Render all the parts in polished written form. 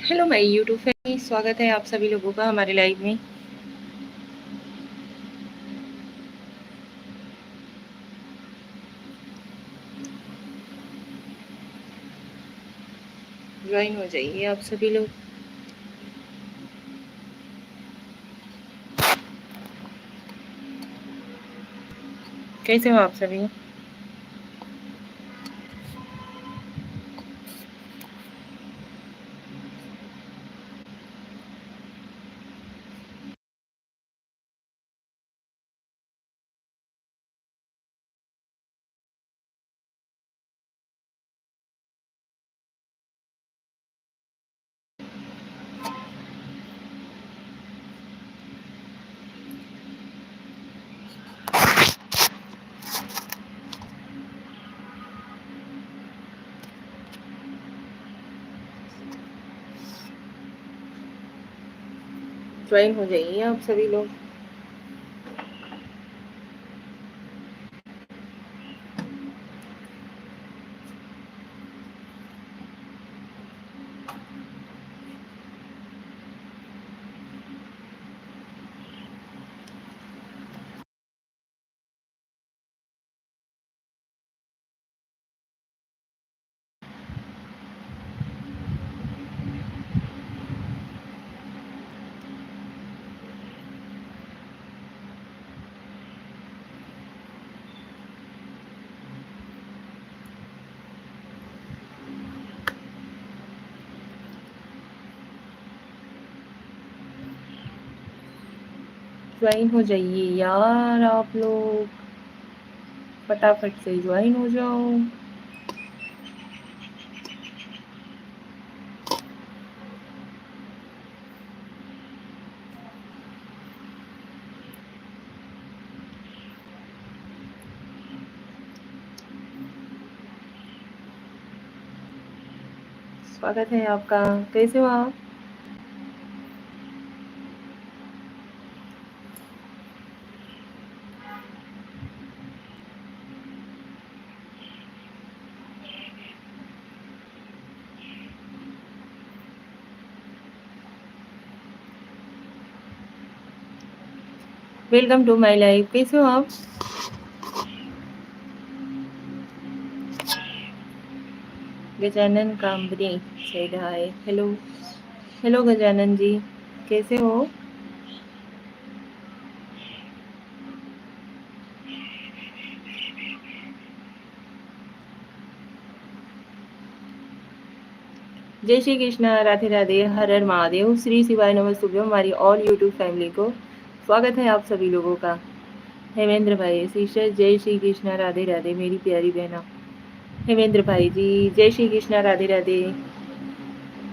Hello my YouTube family, स्वागत है आप सभी लोगों का हमारे लाइव में। ज्वाइन हो जाइए आप सभी लोग। कैसे हो आप सभी? ज्वाइन हो जाइए आप सभी लोग। ज्वाइन हो जाइए यार आप लोग, फटाफट से ज्वाइन हो जाओ। स्वागत है आपका। कैसे हो आप? Welcome to my life. कैसे हो आप? Gajanan Kamre said hi. Hello hello Gajanan ji, कैसे हो? जय श्री कृष्णा, राधे राधे, हर हर महादेव, श्री शिवाय नमस्तुभ्यम। हमारी ऑल यूट्यूब फैमिली को स्वागत है आप सभी लोगों का। हेमेंद्र भाई सिस्टर, जय श्री कृष्णा, राधे राधे मेरी प्यारी बहना। हेमेंद्र भाई जी, जय श्री कृष्णा, राधे राधे।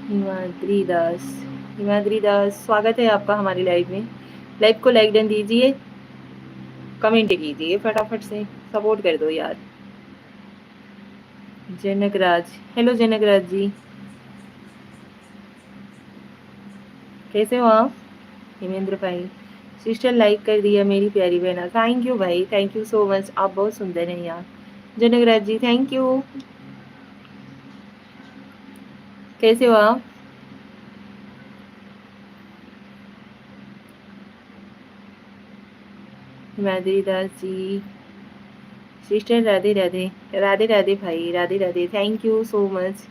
हिमाद्री दास, हिमाद्री दास, स्वागत है आपका हमारी लाइव में। लाइव को लाइक डन दीजिए, कमेंट कीजिए, फटाफट से सपोर्ट कर दो यार। जनक राज, हेलो जनक राज जी, कैसे हो आप? हेमेंद्र भाई, सिस्टर लाइक कर दिया मेरी प्यारी बहना, थैंक यू भाई, थैंक यू सो मच, आप बहुत सुंदर हैं यार। Janak Raj ji thank you. कैसे हो आप? हिमाद्री दास जी, सिस्टर राधे राधे, राधे राधे भाई, Radhe Radhe, thank you so much.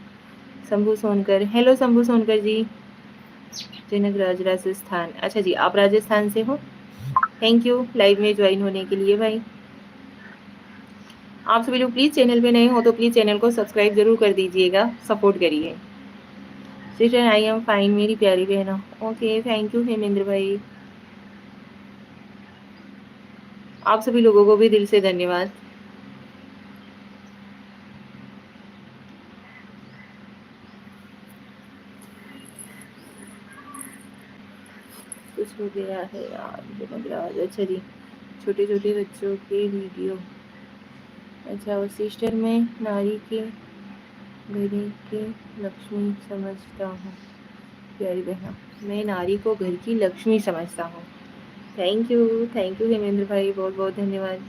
Shambhu Sonkar, hello Shambhu Sonkar ji. Janak Raj Rajasthan, अच्छा जी आप राजस्थान से हो, थैंक यू लाइव में ज्वाइन होने के लिए भाई। आप सभी लोग प्लीज़ चैनल पे नए हो तो प्लीज़ चैनल को सब्सक्राइब जरूर कर दीजिएगा, सपोर्ट करिए। सिस्टर आई एम फाइन मेरी प्यारी बहना, ओके थैंक यू हेमेंद्र भाई। आप सभी लोगों को भी दिल से धन्यवाद। कुछ हो गया है यार जनक राज, अच्छा जी, छोटे छोटे बच्चों के वीडियो, अच्छा। और सिस्टर में नारी के घर की लक्ष्मी समझता हूँ प्यारी बहना, मैं नारी को घर की लक्ष्मी समझता हूँ। थैंक यू हेमेंद्र भाई, बहुत बहुत धन्यवाद।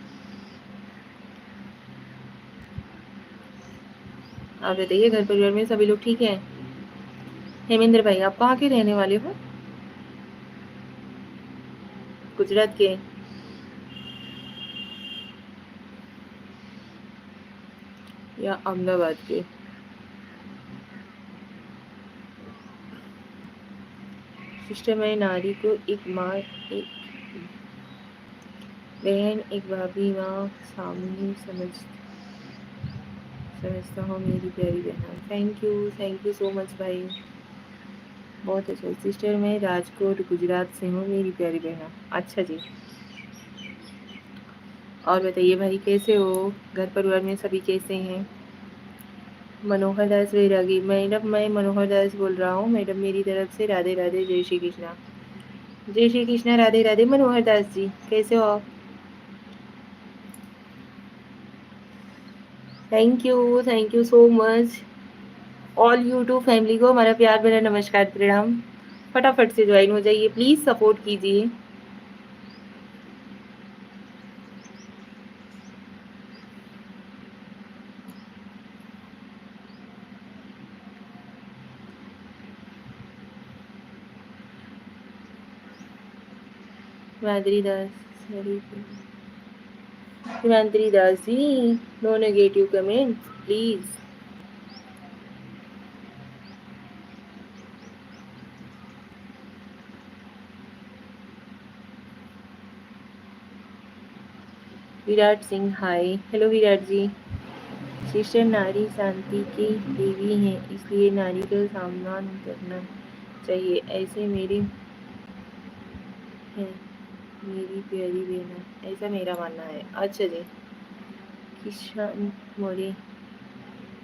आप बताइए घर परिवार में सभी लोग ठीक हैं? हेमेंद्र भाई, आप कहाँ के रहने वाले हो? गुजरात के? या अहमदाबाद के? सिस्टर, मैं नारी को एक माँ, एक बहन, एक भाभी, माँ सामने समझता हूँ मेरी प्यारी बहन। थैंक यू सो मच भाई, बहुत अच्छा। सिस्टर, मैं राजकोट गुजरात से हूँ मेरी प्यारी बहन। अच्छा जी, और बताइए भाई, कैसे हो? घर परिवार में सभी कैसे हैं? मनोहर दास वैरागी मैडम, मैं मनोहर दास बोल रहा हूँ मैडम, मेरी तरफ से राधे राधे, जय श्री कृष्णा। जय श्री कृष्णा, राधे राधे मनोहर दास जी, कैसे हो आप? Thank you so much all YouTube family को हमारा प्यार भरा नमस्कार प्रणाम। फटाफट से ज्वाइन हो जाइए, प्लीज़ सपोर्ट कीजिए। Himadri Das, Himadri Das ji, no negative comment please. Virat Singh, hi, hello Virat ji. Sister, नारी शांति की देवी है, इसलिए नारी का सम्मान करना चाहिए, ऐसे मेरी है मेरी प्यारी बहना, ऐसा मेरा मानना है। अच्छा जी। किशान मोरे,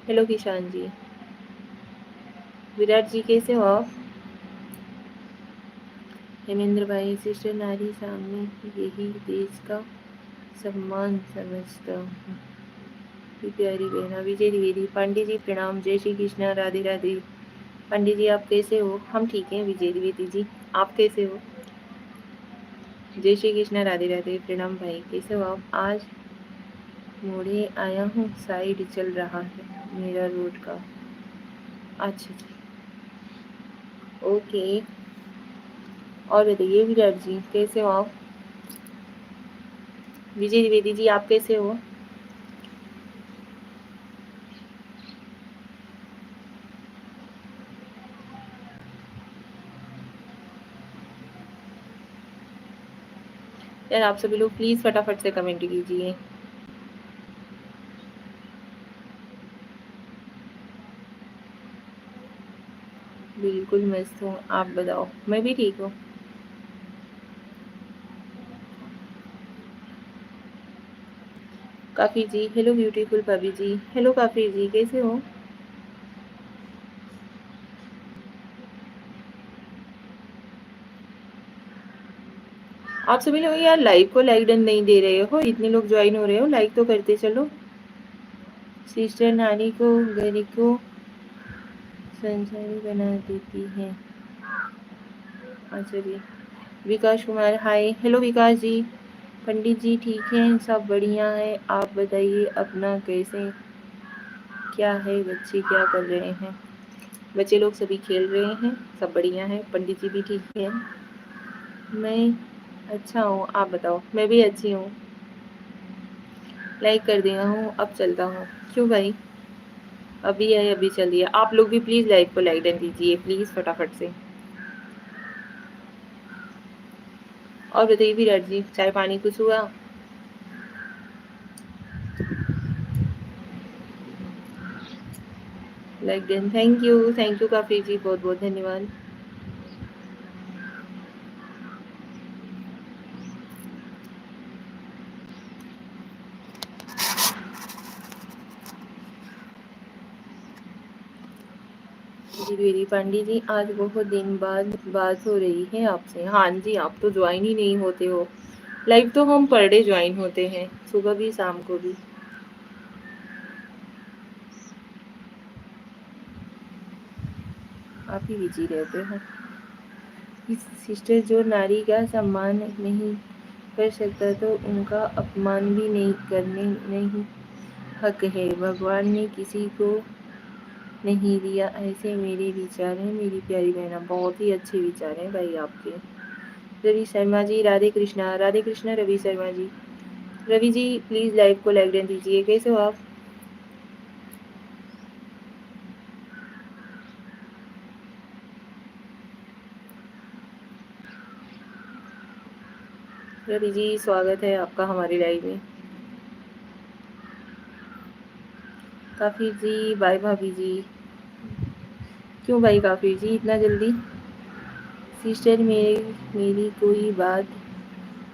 हेलो किशान जी। विराट जी, कैसे हो आप? हेमेंद्र भाई, सिस्टर, नारी सामने यही देश का सम्मान समझता हूँ, प्यारी बहना। विजय द्विवेदी, पांडे जी प्रणाम, जय श्री कृष्णा, राधे राधे। पंडित जी, आप कैसे हो? हम ठीक हैं विजय द्विवेदी जी, आप कैसे हो? जय श्री कृष्णा, राधे राधे, प्रणाम भाई, कैसे हो आप? आज मोड़े आया हूँ, साइड चल रहा है मेरा रोड का। अच्छा जी, ओके। और बताइए विराट जी, कैसे हो आप? विजय द्विवेदी जी, आप कैसे हो? यार आप सभी लोग प्लीज फटाफट से कमेंट कीजिए। बिल्कुल मस्त हूँ, आप बताओ? मैं भी ठीक हूँ। काफी जी, हेलो ब्यूटीफुल भाभी जी, हेलो काफी जी, कैसे हो? आप सभी लोग यार लाइव को लाइक डन नहीं दे रहे हो, इतने लोग ज्वाइन हो रहे हो, लाइक तो करते चलो। सिस्टर, नानी को घर को संसारी बना देती है। अच्छा जी। विकास कुमार, हाय, हेलो विकास जी। पंडित जी, ठीक है, सब बढ़िया है, आप बताइए अपना, कैसे क्या है? बच्चे क्या कर रहे हैं? बच्चे लोग सभी खेल रहे हैं, सब बढ़िया है, पंडित जी भी ठीक है। मैं अच्छा हूँ, आप बताओ? मैं भी अच्छी हूँ, लाइक कर दिया हूँ, अब चलता हूँ। क्यों भाई? अभी है, अभी चलिए, आप लोग भी प्लीज़ लाइक को लाइक डन दीजिए प्लीज़ फटाफट से। और बताइए विराट जी, चाय पानी कुछ हुआ? लाइक डन, थैंक यू काफी जी, बहुत बहुत धन्यवाद। जी मेरी पांडे जी, आज बहुत दिन बाद बात हो रही है आपसे। हाँ जी, आप तो ज्वाइन ही नहीं होते हो। लाइव तो हम पर डे ज्वाइन होते हैं, सुबह भी शाम को भी। आप ही बिजी रहते हो। इस सिस्टर, जो नारी का सम्मान नहीं कर सकता तो उनका अपमान भी नहीं करने नहीं हक है। भगवान ने किसी को नहीं दिया, ऐसे मेरे विचार हैं मेरी प्यारी बहना। बहुत ही अच्छे विचार हैं भाई आपके। रवि शर्मा जी, राधे कृष्णा। राधे कृष्णा रवि शर्मा जी। रवि जी प्लीज़ लाइव को लाइक डन दीजिए। कैसे हो आप? रवि जी स्वागत है आपका हमारी लाइव में। काफिर जी बाय भाभी जी। क्यों भाई काफिर जी इतना जल्दी? सिस्टर मेरी कोई बात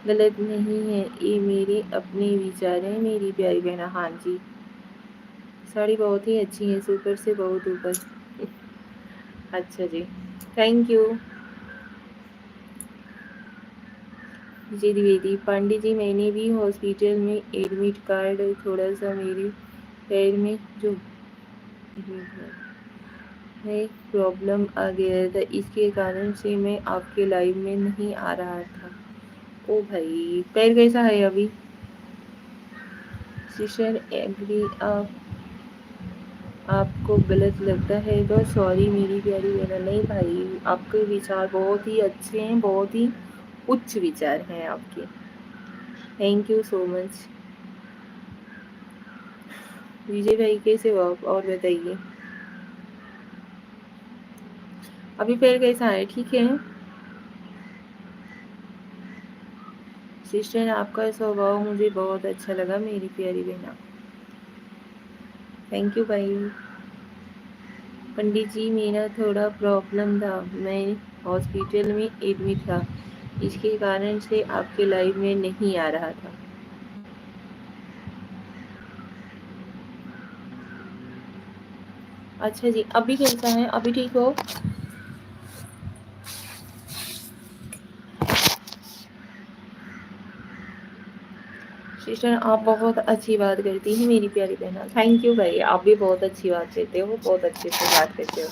गलत नहीं है, ये मेरे अपने विचार हैं मेरी प्यारी बहना। हाँ जी, साड़ी बहुत ही अच्छी है, सुपर से बहुत ऊपर। अच्छा जी, थैंक यू। जी द्विवेदी पांडे जी, मैंने भी हॉस्पिटल में एडमिट कार्ड, थोड़ा सा मेरे पैर में जो है प्रॉब्लम आ गया था, इसके कारण से मैं आपके लाइव में नहीं आ रहा था। ओ भाई पैर कैसा है अभी? सिस्टर एग्री, आपको गलत लगता है तो सॉरी मेरी प्यारी बहना। नहीं भाई, आपके विचार बहुत ही अच्छे हैं, बहुत ही उच्च विचार हैं आपके। Thank you so much. Vijay भाई कैसे हो आप और बताइए। अभी पैर कैसा है, ठीक है? सिस्टर आपका स्वभाव मुझे बहुत अच्छा लगा मेरी प्यारी बहना। थैंक यू भाई। पंडित जी मेरा थोड़ा प्रॉब्लम था, मैं हॉस्पिटल में एडमिट था, इसके कारण से आपके लाइव में नहीं आ रहा था। अच्छा जी, अभी कैसा है, अभी ठीक हो? सिस्टर आप बहुत अच्छी बात करती हैं मेरी प्यारी बहना। थैंक यू भाई, आप भी बहुत अच्छी बात करते हो, बहुत अच्छे से बात करते हो।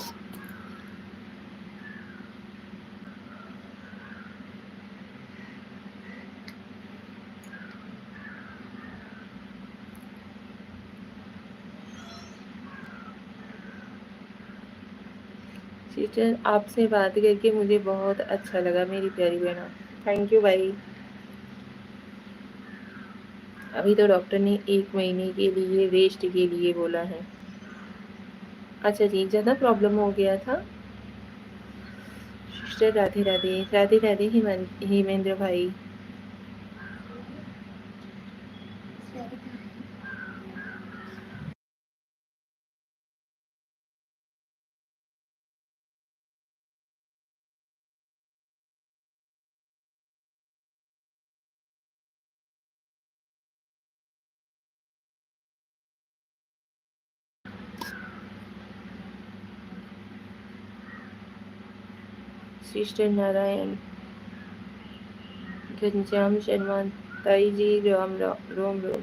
सिस्टर आपसे बात करके मुझे बहुत अच्छा लगा मेरी प्यारी बहना। थैंक यू भाई। अभी तो डॉक्टर ने 1 महीने के लिए रेस्ट के लिए बोला है। अच्छा जी, ज़्यादा प्रॉब्लम हो गया था? सिस्टर राधे राधे। राधे राधे हेमेंद्र भाई। सिस्टर नारायण घनश्याम शर्मा। ताई जी राम राम रोम रोम।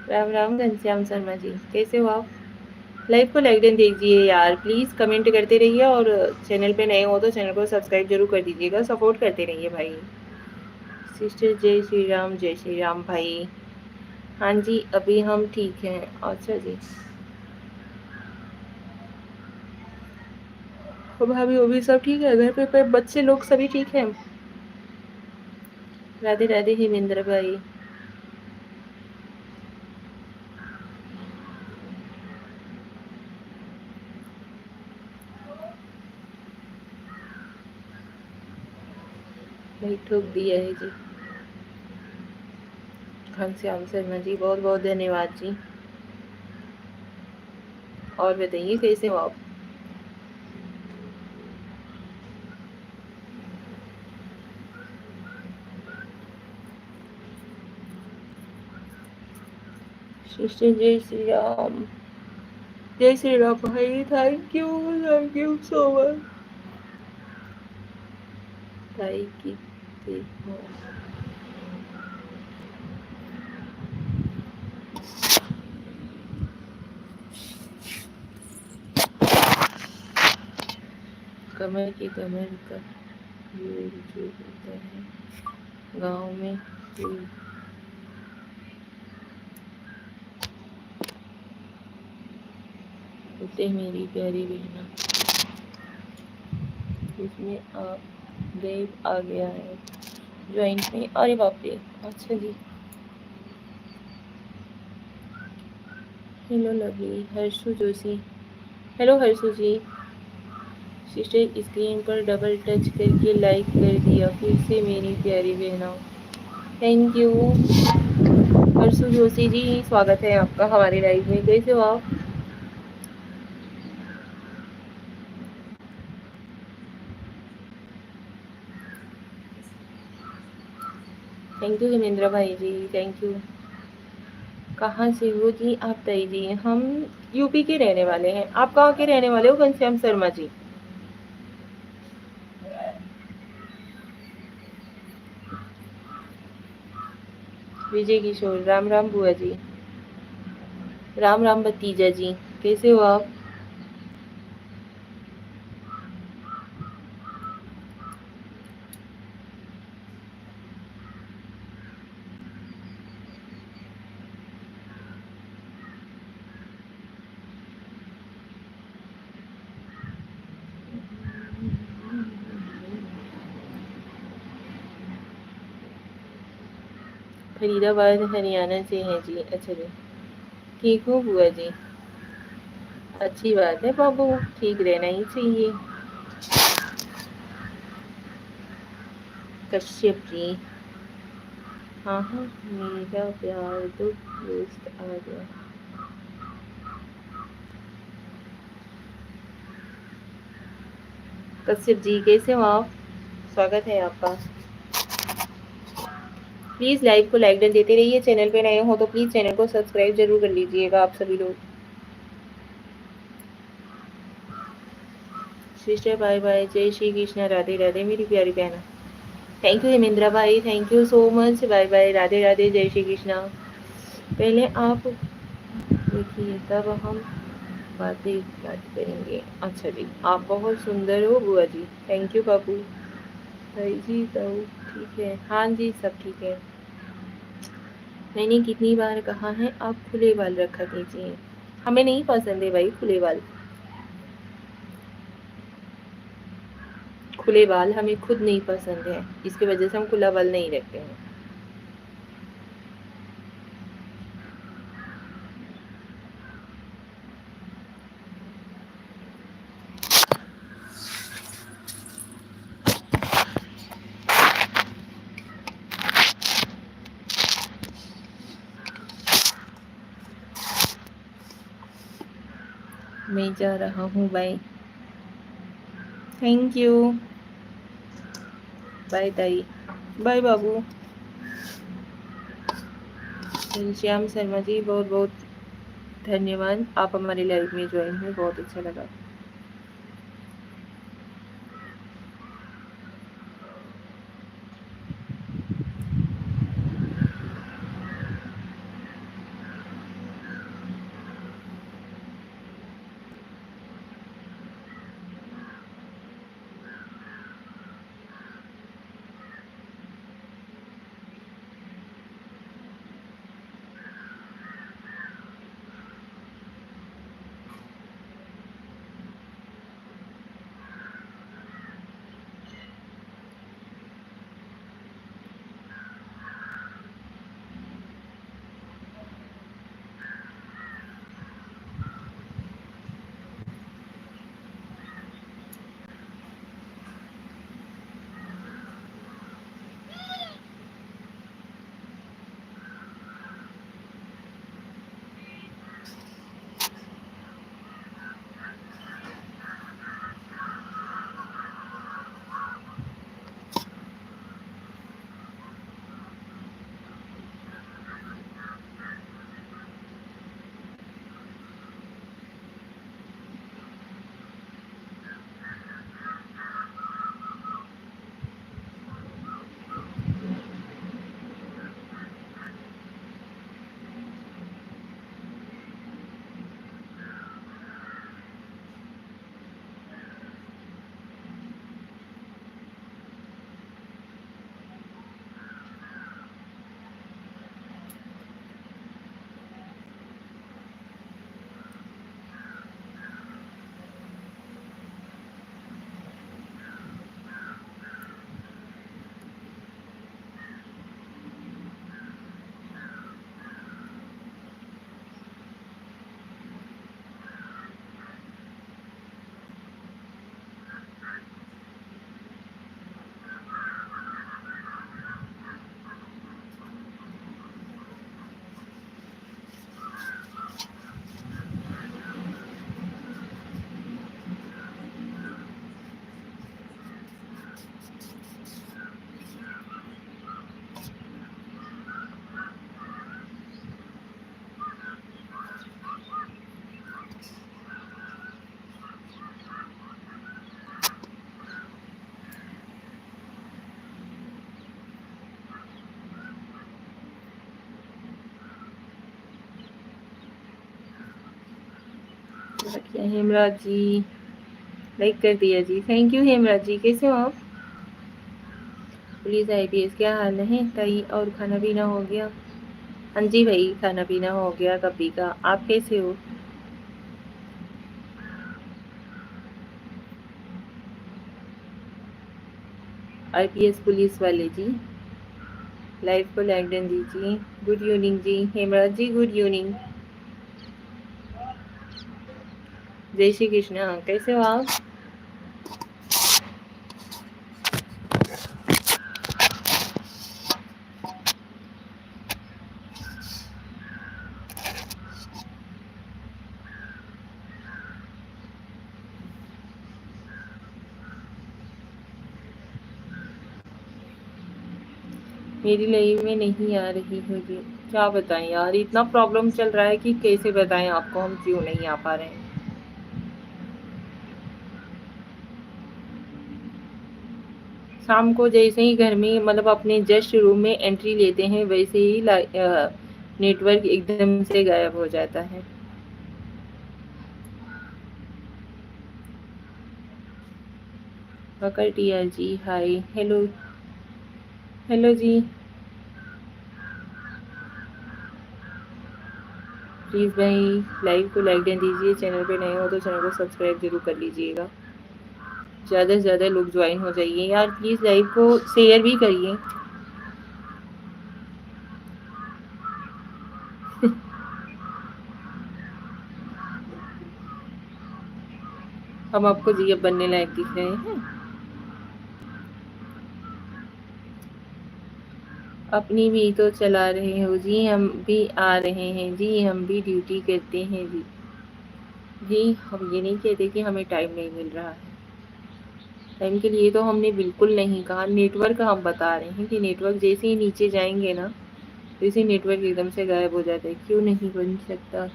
राम राम घनश्याम शर्मा जी, कैसे हो आप? लाइव को लाइक डन दीजिए यार प्लीज़, कमेंट करते रहिए और चैनल पे नए हो तो चैनल को सब्सक्राइब जरूर कर दीजिएगा, सपोर्ट करते रहिए भाई। सिस्टर जय श्री राम भाई। हाँ जी अभी हम ठीक हैं। अच्छा जी, भाभी वो भी सब ठीक है, घर पे बच्चे लोग सभी ठीक हैं? राधे राधे हेमेंद्र भाई। भाई ठोक दिया है जी। घनश्याम शर्मा जी बहुत बहुत धन्यवाद जी। और बताइए कैसे हो आप? सिस्टर जय श्री राम भाई। थैंक यू सो मच भाई की देखो। कमर का ये जो होता है गांव में, कोई होते मेरी प्यारी बहना, इसमें आप देव आ गया है ज्वाइंट में। अरे बाप रे, अच्छा जी। Hello lovely, Harshu Joshi. Hello Harshu ji. Sister screen पर डबल टच करके लाइक कर दिया फिर से मेरी प्यारी बहना। थैंक यू हर्षु जोशी जी, स्वागत है आपका हमारे लाइव में। कैसे हो आप? थैंक यू हेमेंद्र भाई जी, थैंक यू। कहाँ से हो जी आप ताई जी? हम यूपी के रहने वाले हैं। आप कहाँ के रहने वाले हो घनश्याम शर्मा जी? विजय किशोर, राम राम बुआ जी। राम राम भतीजा जी, कैसे हो आप? फरीदाबाद हरियाणा से हैं जी। अच्छा जी, ठीक हो बुआ जी? अच्छी बात है बाबू, ठीक रहना ही चाहिए। कश्यप जी, हाँ हाँ, मेरा प्यार तो दोस्त आ गया। कश्यप जी कैसे हो आप? स्वागत है आपका। प्लीज़ लाइव को लाइक डन देते रहिए। चैनल पे नए हो तो प्लीज़ चैनल को सब्सक्राइब जरूर कर लीजिएगा आप सभी लोग। सिस्टर बाय बाय, जय श्री कृष्ण, राधे राधे मेरी प्यारी बहना। थैंक यू हेमेंद्रा भाई, thank you so much. Bye bye, Radhe Radhe, जय श्री कृष्णा। पहले आप देखिए तब हम बातें स्टार्ट करेंगे। अच्छा जी, आप बहुत सुंदर हो बुआ जी। थैंक यू बाबू। भाई जी तो ठीक है, हाँ जी सब ठीक है। मैंने कितनी बार कहा है आप खुले बाल रखा कीजिए। हमें नहीं पसंद है भाई खुले बाल। खुले बाल हमें खुद नहीं पसंद है, इसकी वजह से हम खुला बाल नहीं रखते हैं। मैं जा रहा हूँ, बाय। Thank you. बाय ताई। बाय बाबू। घनश्याम शर्मा जी बहुत बहुत धन्यवाद, आप हमारे लाइव में ज्वाइन हुए, बहुत अच्छा लगा। किया हेमराज जी, लाइक कर दिया जी, थैंक यू हेमराज जी। कैसे हो आप? पुलिस IPS, क्या हाल है ताई? और खाना पीना हो गया? हाँ जी भाई, खाना पीना हो गया कभी का। आप कैसे हो? IPS पुलिस वाले जी, लाइव को लाइक डन दीजिए। गुड इवनिंग जी हेमराज जी, गुड इवनिंग। जय श्री कृष्णा, कैसे हो आप? मेरी लाइव में नहीं आ रही है जी, क्या बताएं यार, इतना प्रॉब्लम चल रहा है कि कैसे बताएं आपको हम क्यों नहीं आ पा रहे हैं। शाम को जैसे ही घर में मतलब अपने जस्ट रूम में एंट्री लेते हैं वैसे ही नेटवर्क एकदम से गायब हो जाता है। Makar TR ji, hi, hello hello जी। प्लीज़ भाई लाइव को लाइक दे दीजिए, चैनल पे नए हो तो चैनल को सब्सक्राइब जरूर कर लीजिएगा। ज़्यादा से ज़्यादा लोग ज्वाइन हो जाइए यार, प्लीज़ लाइव को शेयर भी करिए। हम आपको जी अब बनने लायक दिख रहे हैं? अपनी भी तो चला रहे हो जी, हम भी आ रहे हैं जी, हम भी ड्यूटी करते हैं जी। जी हम ये नहीं कहते कि हमें टाइम नहीं मिल रहा है, टाइम के लिए तो हमने बिल्कुल नहीं कहा। नेटवर्क हम बता रहे हैं कि नेटवर्क जैसे ही नीचे जाएंगे ना, वैसे नेटवर्क एकदम से गायब हो जाता है। क्यों नहीं बन सकता?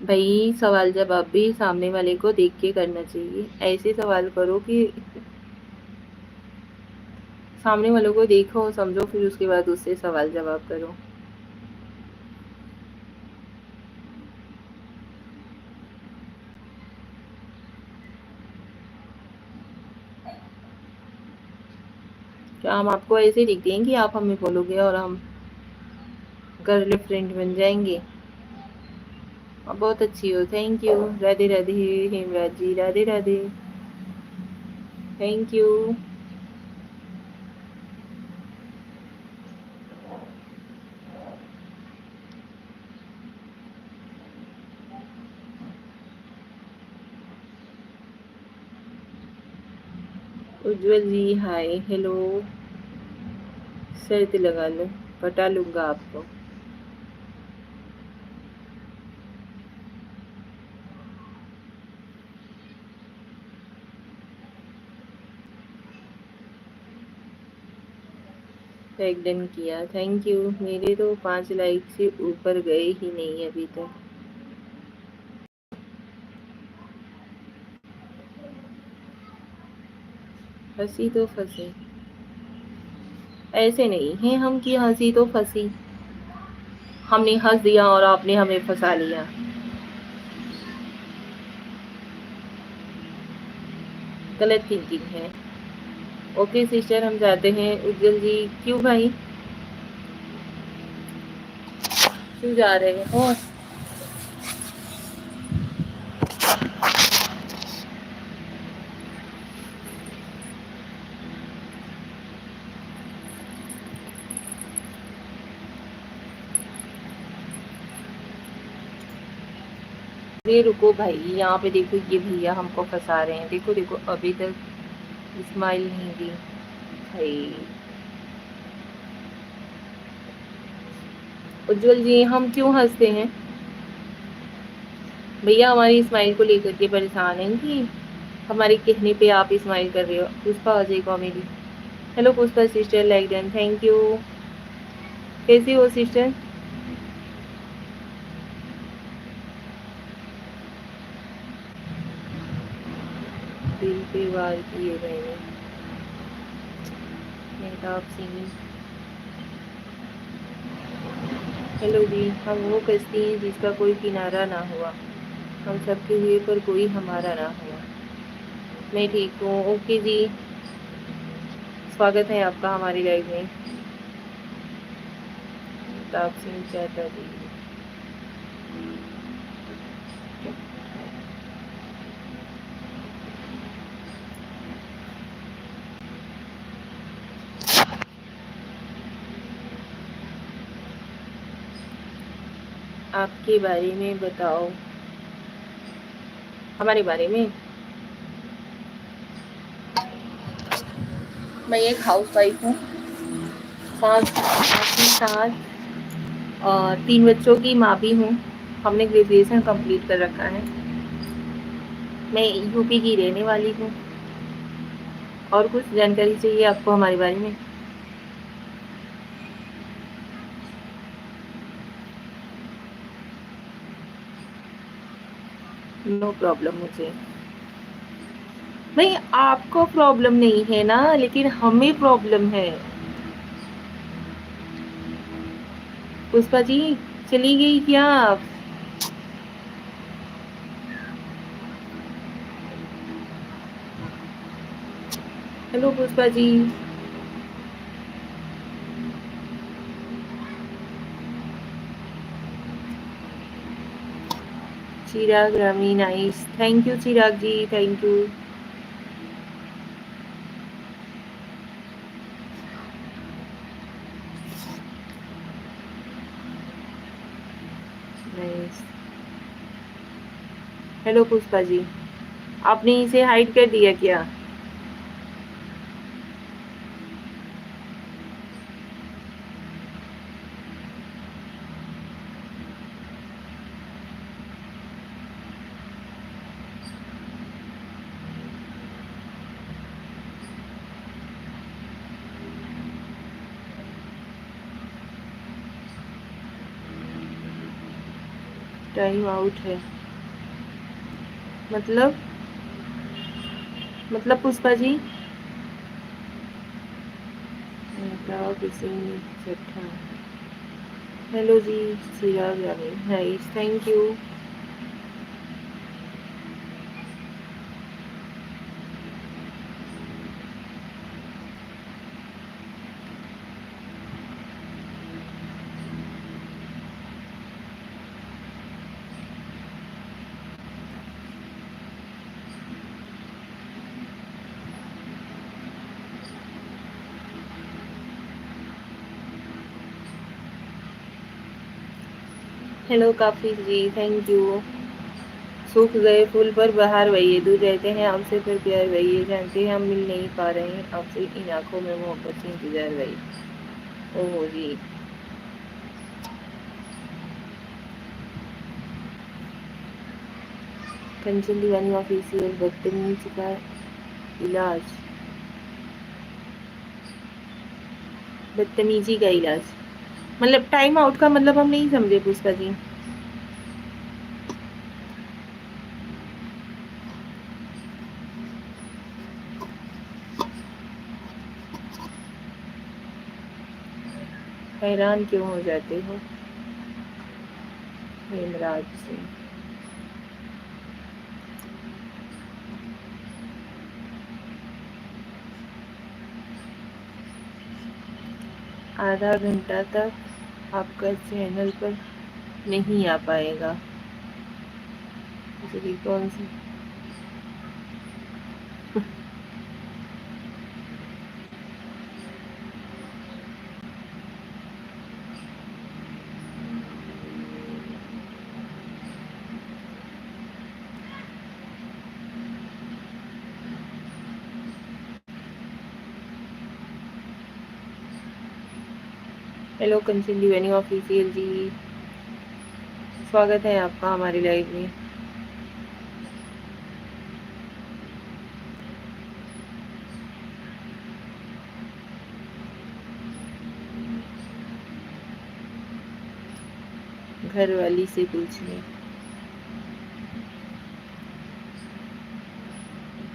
भाई सवाल जवाब भी सामने वाले को देख के करना चाहिए। ऐसे सवाल करो कि सामने वालों को देखो समझो, फिर उसके बाद उससे सवाल जवाब करो। क्या हम आपको ऐसे दिखते हैं कि आप हमें बोलोगे और हम गर्ल फ्रेंड बन जाएंगे? आप बहुत अच्छी हो, thank you. Radhe Radhe Hemraj ji, Radhe Radhe, thank you. Ujjwal ji, hi, hello. शर्त लगा लो, पटा लूंगा आपको। लाइक डन किया, थैंक यू। मेरे तो 5 लाइक से ऊपर गए ही नहीं अभी तक। हंसी तो फंसे, ऐसे नहीं है हम कि हंसी तो फंसी। हमने हंस दिया और आपने हमें फंसा लिया। गलत थिंकिंग है। ओके सिस्टर, हम जाते हैं। उज्जवल जी, क्यों भाई, क्यों जा रहे हो? अरे रुको भाई, यहाँ पे देखो ये भैया हमको फंसा रहे हैं। देखो देखो अभी तक स्माइल नहीं दी भाई। उज्जवल जी, हम क्यों हंसते हैं? भैया हमारी स्माइल को लेकर के परेशान हैं कि हमारे कहने पे आप स्माइल कर रहे हो। Pushpa Ajay comedy, hello Pushpa sister, like done, thank you. कैसी हो सिस्टर? दिल पे वार किए मैंने, मेहताब सिंह। हेलो जी, हम वो कश्ती हैं जिसका कोई किनारा ना हुआ, हम सबके हुए पर कोई हमारा ना हुआ। मैं ठीक हूँ। ओके जी, स्वागत है आपका हमारी लाइव में। मेहताब सिंह चाहता जी। आपके बारे में बताओ। हमारे बारे में, मैं एक हाउस वाइफ हूँ, साथ 3 बच्चों की माँ भी हूँ। हमने ग्रेजुएशन कंप्लीट कर रखा है। मैं यूपी की रहने वाली हूँ। और कुछ जानकारी चाहिए आपको हमारे बारे में? नो प्रॉब्लम मुझे। नहीं, आपको प्रॉब्लम नहीं है ना, लेकिन हमें प्रॉब्लम है। पुष्पा जी, चली गई क्या आप? Hello Pushpa ji. Chirag Rami, nice, thank you Chirag ji, thank you. Nice. Hello Pushpa ji, आपने इसे हाइड कर दिया क्या? टाइम आउट है मतलब पुष्पा जी, किसी छठा। Hello ji, Chirag Rami, nice, thank you. Hello काफी जी, थैंक यू। सूख गए फूल पर बहार वही है, दूर रहते हैं आपसे पर प्यार वही है, जानते हैं हम मिल नहीं पा रहे हैं आपसे, इन आंखों में मोहब्बत से इंतजार वही। ओहो जी। कंचन दीवानी ऑफिशियल, बदतमीज का इलाज, बदतमीजी का इलाज मतलब टाइम आउट का मतलब हम नहीं समझे पुष्पा जी। हैरान क्यों हो जाते हो? हेमराज सिंह। आधा घंटा तक आपका चैनल पर नहीं आ पाएगा। कौन सी? हेलो कंचन दीवानी ऑफिशियल जी, स्वागत है आपका हमारी लाइव में। घर वाली से पूछिए।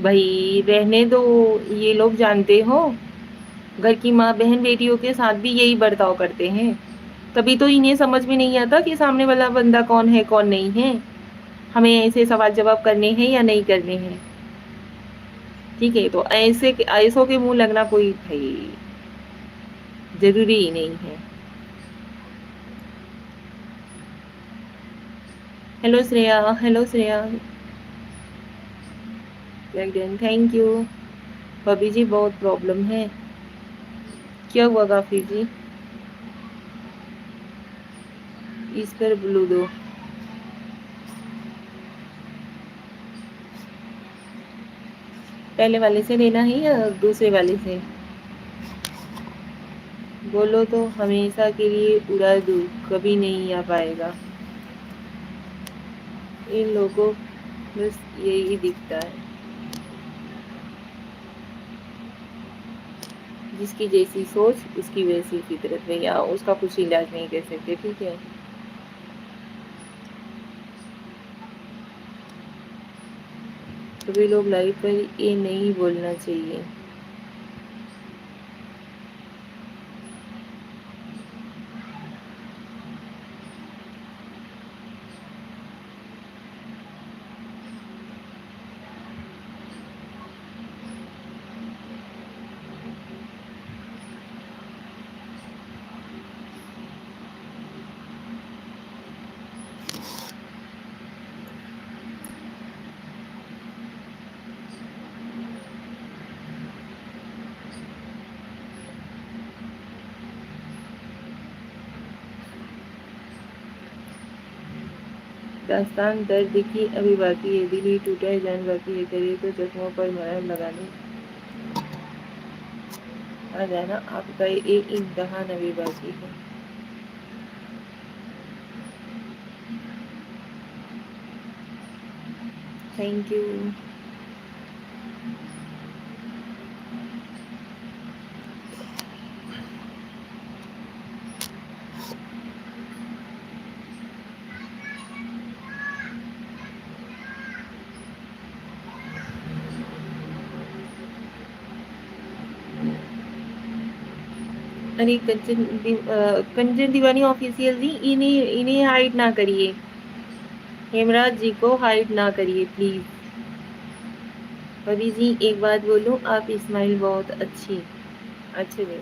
भाई रहने दो, ये लोग जानते हो, घर की माँ बहन बेटियों के साथ भी यही बर्ताव करते हैं। तभी तो इन्हें समझ में नहीं आता कि सामने वाला बंदा कौन है कौन नहीं है, हमें ऐसे सवाल जवाब करने हैं या नहीं करने हैं। ठीक है, तो ऐसे ऐसों के मुंह लगना कोई भाई जरूरी ही नहीं है। Hello Shreya, hello Shreya, thank you. भाभी जी बहुत प्रॉब्लम है। क्या हुआ काफी जी? इस पर ब्लू दो। पहले वाले से लेना है या दूसरे वाले से? बोलो तो हमेशा के लिए उड़ा दूँ, कभी नहीं आ पाएगा। इन लोगों बस यही दिखता है, जिसकी जैसी सोच उसकी वैसी फितरत में, या उसका कुछ इलाज नहीं कर सकते। ठीक है, सभी लोग लाइव पर ये नहीं बोलना चाहिए। दास्तान दर्द की अभी बाकी है, दिल ही टूटा है जान बाकी है, करे तो जख्मों पर मरहम लगा लो। आ जाना, आपका एक इम्तहान अभी बाकी है। Thank you. अरे कंचन दीवानी ऑफिशियल जी, इन्हें इन्हें हाइड ना करिए, हेमराज जी को हाइड ना करिए प्लीज। भाभी जी एक बात बोलूं, आप स्माइल बहुत अच्छी, अच्छे में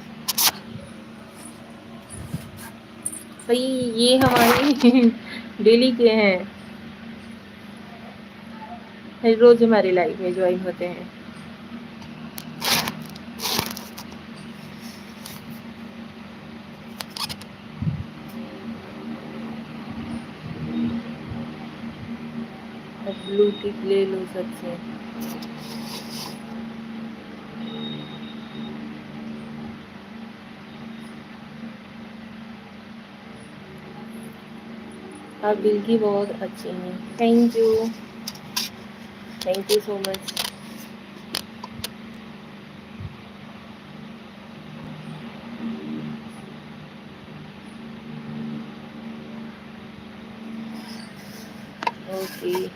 भाई, ये हमारे डेली के हैं, हर रोज हमारे लाइफ में ज्वाइन होते हैं। अब ब्लू टिक ले लो सबसे। आप दिल की बहुत अच्छी हैं, thank you, thank you so much. Okay,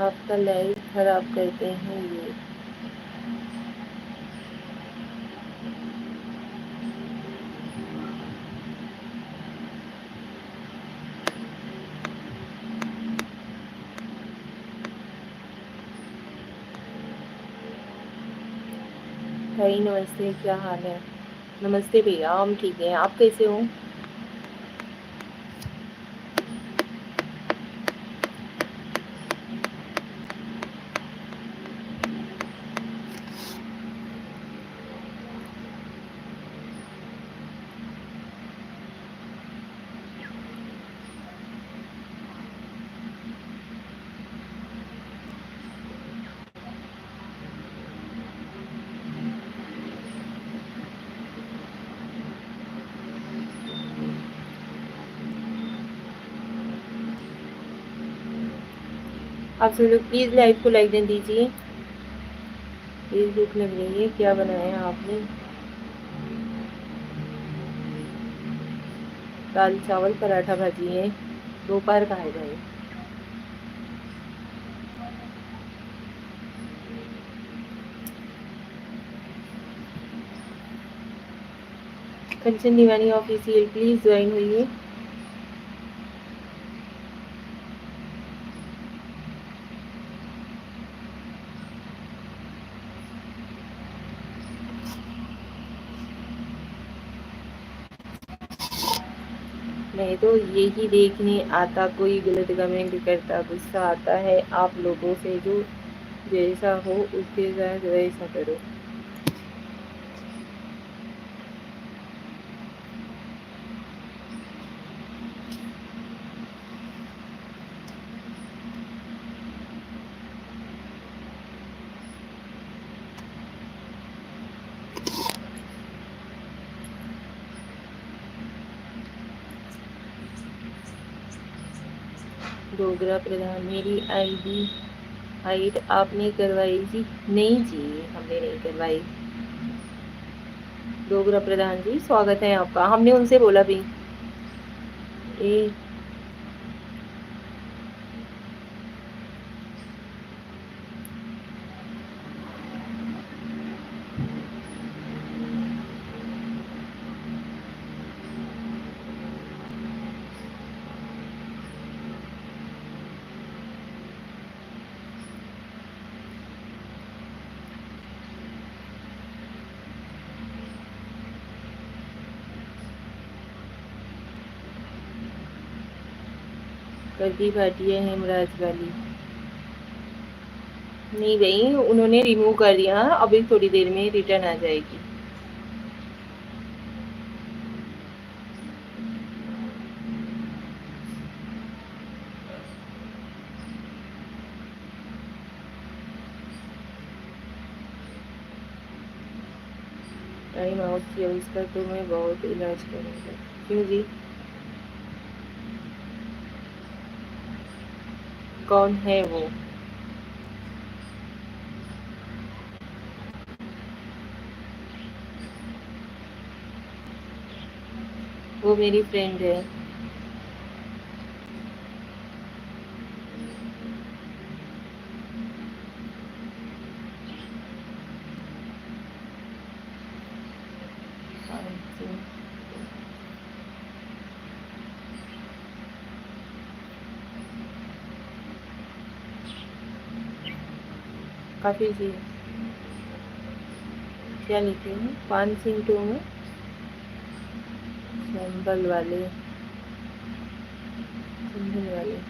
आपका लाइफ खराब करते हैं ये। भाई नमस्ते, क्या हाल है? नमस्ते भैया, हम ठीक हैं, आप कैसे हो? आप सब लोग प्लीज़ लाइव को लाइक दें दीजिए। प्लीज़ भूख लग रही है, क्या बनाया आपने? दाल चावल पराठा भाजी है, दोपहर का है भाई। कंचन दीवानी ऑफिशियल प्लीज ज्वाइन हुई। मैं तो यही देखने आता कोई गलत कमेंट करता, गुस्सा आता है आप लोगों से। जो जैसा हो उसके साथ वैसा करो। डोगरा प्रधान, मेरी आईडी हाइट आपने करवाई जी? नहीं जी, हमने नहीं करवाई। डोगरा प्रधान जी स्वागत है आपका, हमने उनसे बोला भी ए करदी भाटिया हेमराज वाली। नहीं भाई, उन्होंने रिमूव कर दिया, अभी थोड़ी देर में रिटर्न आ जाएगी। टाइम आउट किया इसका तो मैं बहुत इलाज करूँगा। क्यों जी? कौन है वो? वो मेरी फ्रेंड है। काफी जी। क्या लिखे हैं? 5 में संबल वाले, संभल वाले।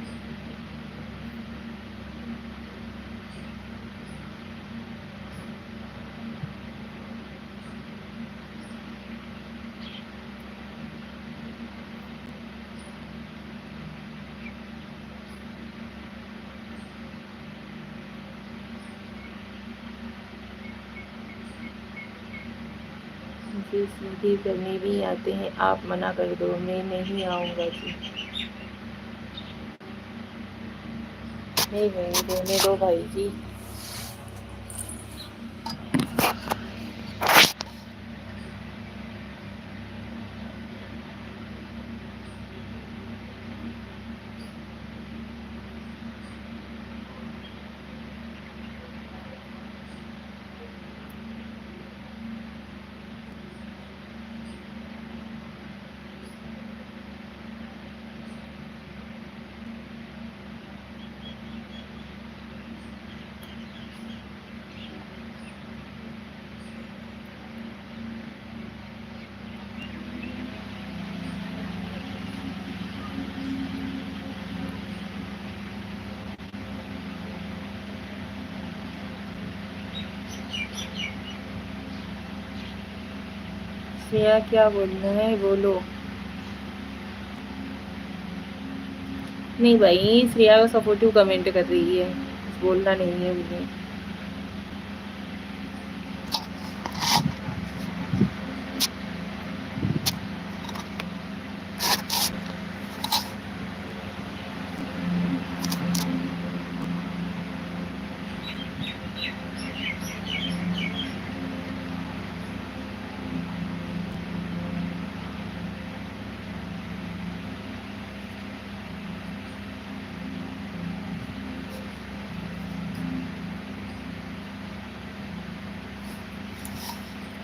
मुझे सीधे करने भी आते हैं, आप मना कर दो, मैं नहीं आऊँगा जी। नहीं भाई, रहने दो भाई जी। श्रेया क्या बोलना है बोलो। नहीं भाई, श्रेया को सपोर्टिव कमेंट कर रही है, बोलना नहीं है मुझे।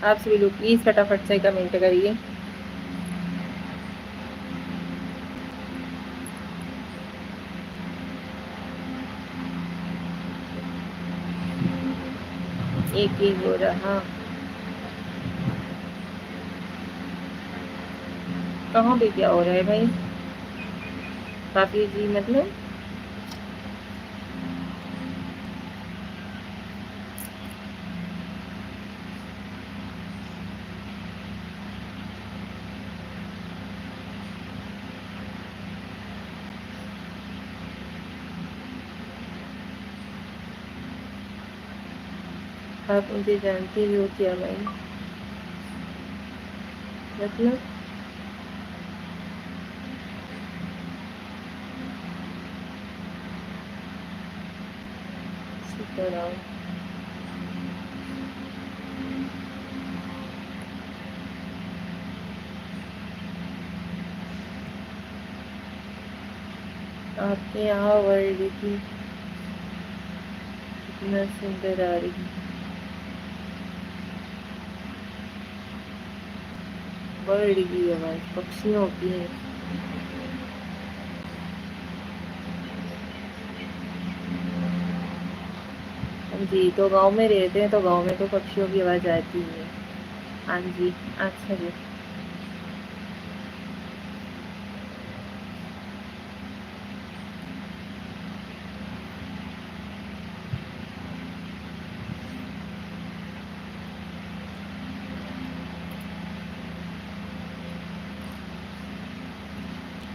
आप सभी लोग प्लीज़ फटाफट से कमेंट करिए। एक ही हो रहा। कहाँ पे क्या हो रहा है भाई? काफी जी मतलब आप मुझे जानते हो क्या भाई? मतलब सीताराम। आपके यहाँ वर्ल्ड की कितना सुंदर आ रही है। बर्ड की आवाज, पक्षियों की है। हाँ जी, तो गांव में रहते हैं तो गांव में तो पक्षियों की आवाज आती है। हाँ जी। अच्छा जी।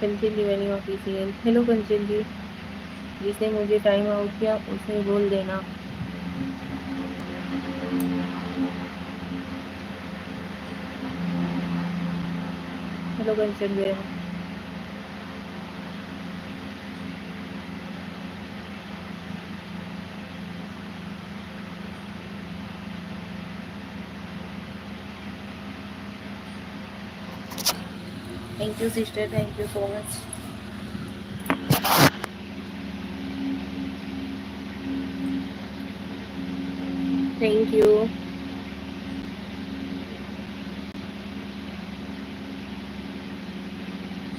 कंचन जी मैंने ऑफिशियल हेलो कंचन जी। जिसने मुझे टाइम आउट किया उसे बोल देना। हेलो कंचन बहन। Thank you sister, thank you so much. Thank you.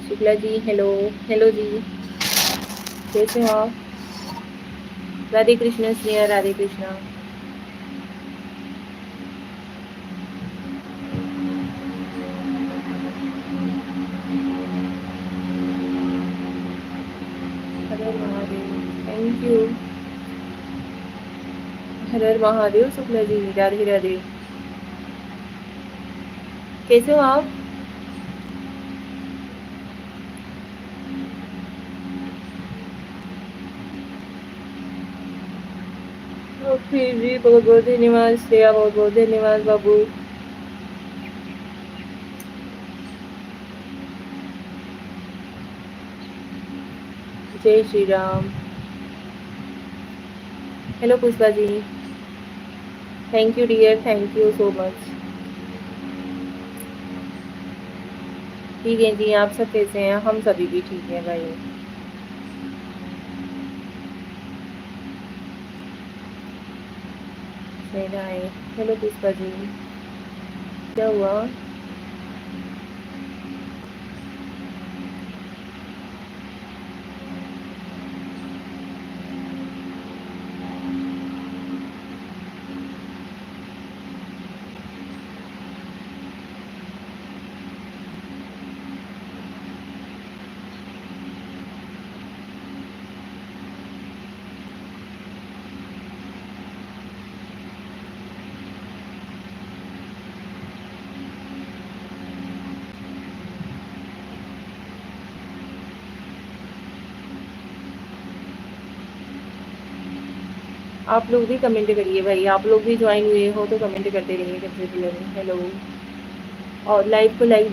Shukla ji hello. Hello जी, कैसे हो आप? राधे कृष्ण स्नेहा, राधे कृष्णा। हर हर महादेव। Thank you. हर हर महादेव शुक्ला जी, राधे राधे। कैसे हो आप? फिर जी बहुत बहुत धन्यवाद श्रेया, बहुत बहुत धन्यवाद बाबू। जय Shri Ram. Hello Pushpa ji. Thank you dear, thank you so much. ठीक है जी, आप सब कैसे हैं? हम सभी भी ठीक हैं भाई। मेरा है। हेलो पुष्पा जी। क्या हुआ? आप लोग भी कमेंट करिए भाई, आप लोग भी ज्वाइन हुए हो तो कमेंट करते रहिए कंसिडरली। हेलो। और लाइव को लाइक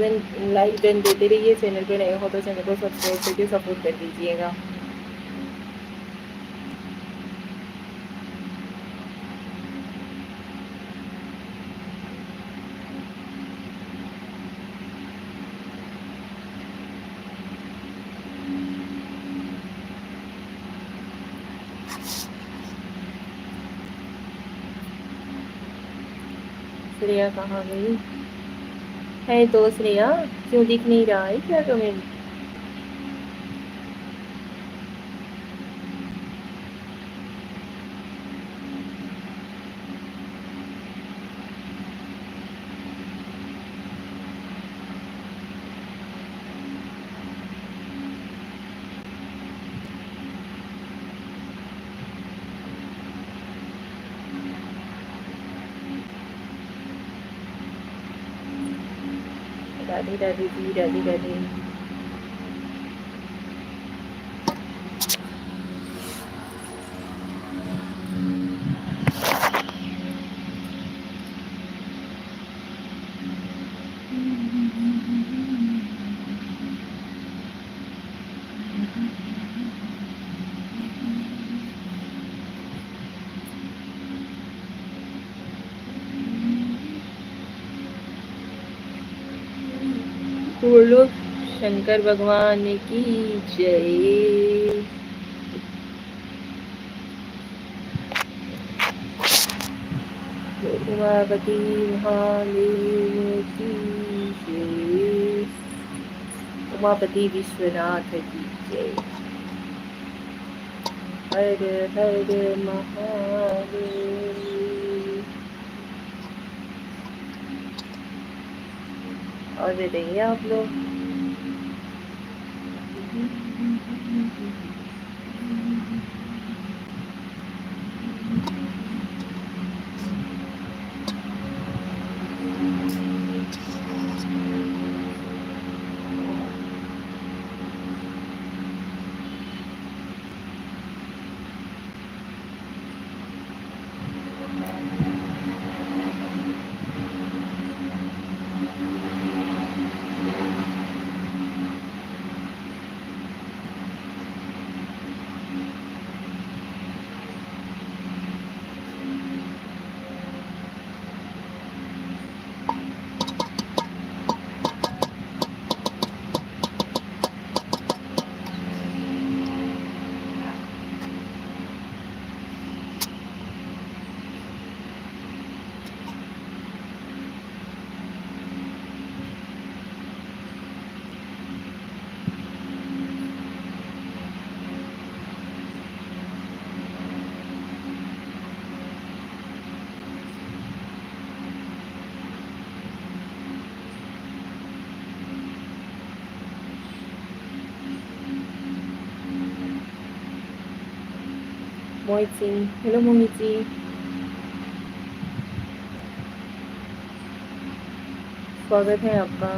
डन देते रहिए। चैनल पे नए हो तो चैनल को सब्सक्राइब करके सपोर्ट कर दीजिएगा। श्रेया कहाँ गई है? तो श्रेया क्यों दिख नहीं रहा है क्या कमेंट? राधे राधे जी, राधे राधे। बोलो शंकर भगवान की जय। उमापति महादेव की जय। उमापति विश्वनाथ की जय। हर हर महादेव। और बताइए आप लोग। मोहित सिंह, हेलो मोहित जी, स्वागत है आपका।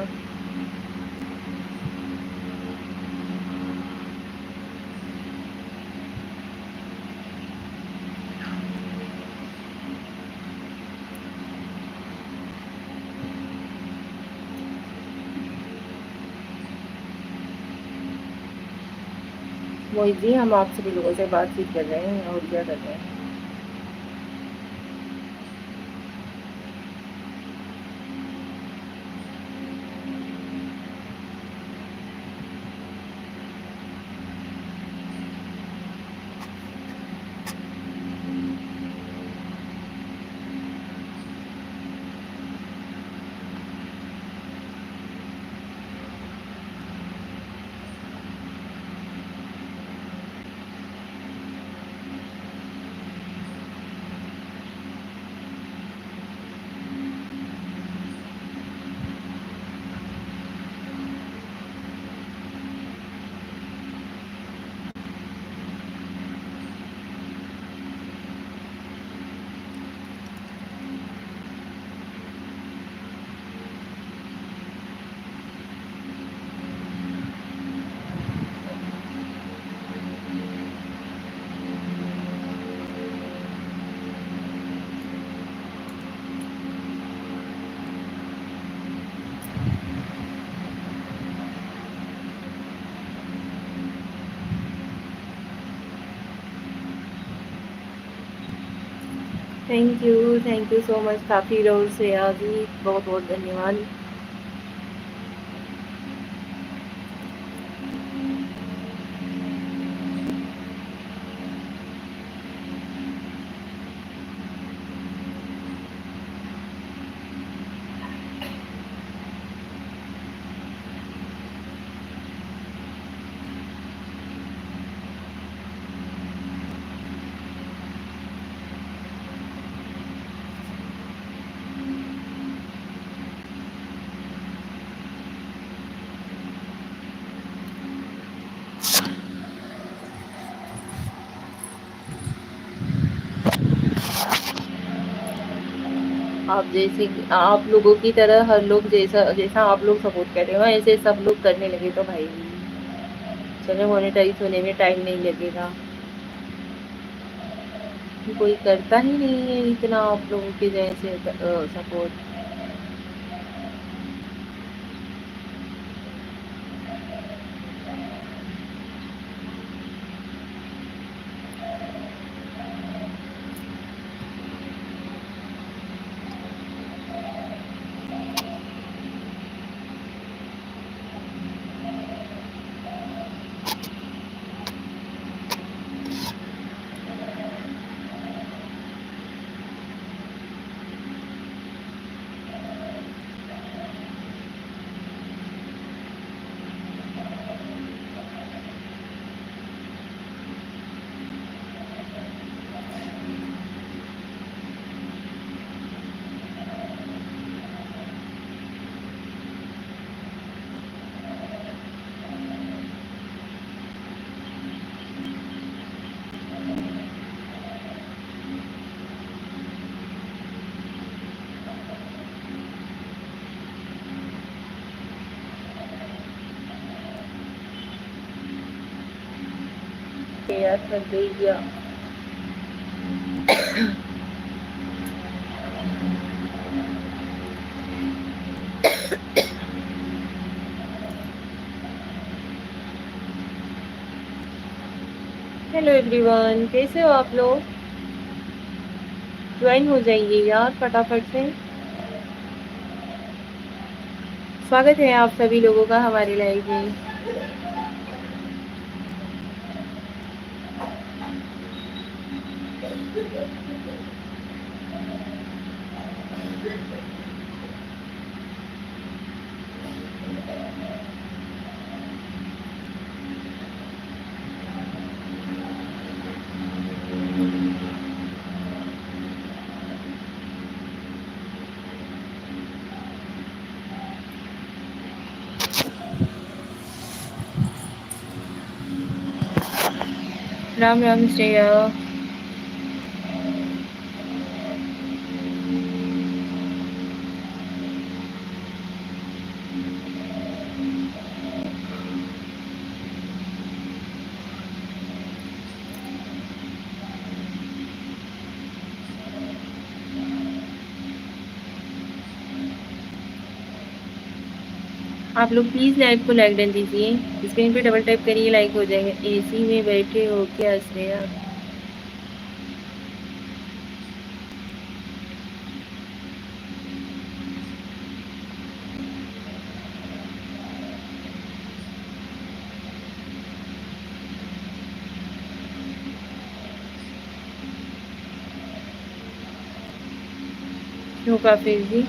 मोहित जी, हम आप सभी लोगों से बातचीत कर रहे हैं और क्या कर रहे हैं। थैंक यू सो मच काफ़ी रोल से जी, बहुत बहुत धन्यवाद। आप जैसे आप लोगों की तरह हर लोग जैसा जैसा आप लोग सपोर्ट कर रहे हो ऐसे सब लोग करने लगे तो भाई चलो मोनेटाइज होने में टाइम नहीं लगेगा। कोई करता ही नहीं है इतना आप लोगों के जैसे सपोर्ट। यार थक गई क्या। हेलो एवरीवन, कैसे हो आप लोग। ज्वाइन हो जाइए यार फटाफट से। स्वागत है आप सभी लोगों का हमारे लाइव में। राम राम श्रेया। आप लोग प्लीज़ लाइव को लाइक डन दीजिए। स्क्रीन पे डबल टाइप करिए, लाइक हो जाएगा। एसी में बैठे हो क्या श्रेया। क्यों काफिर जी।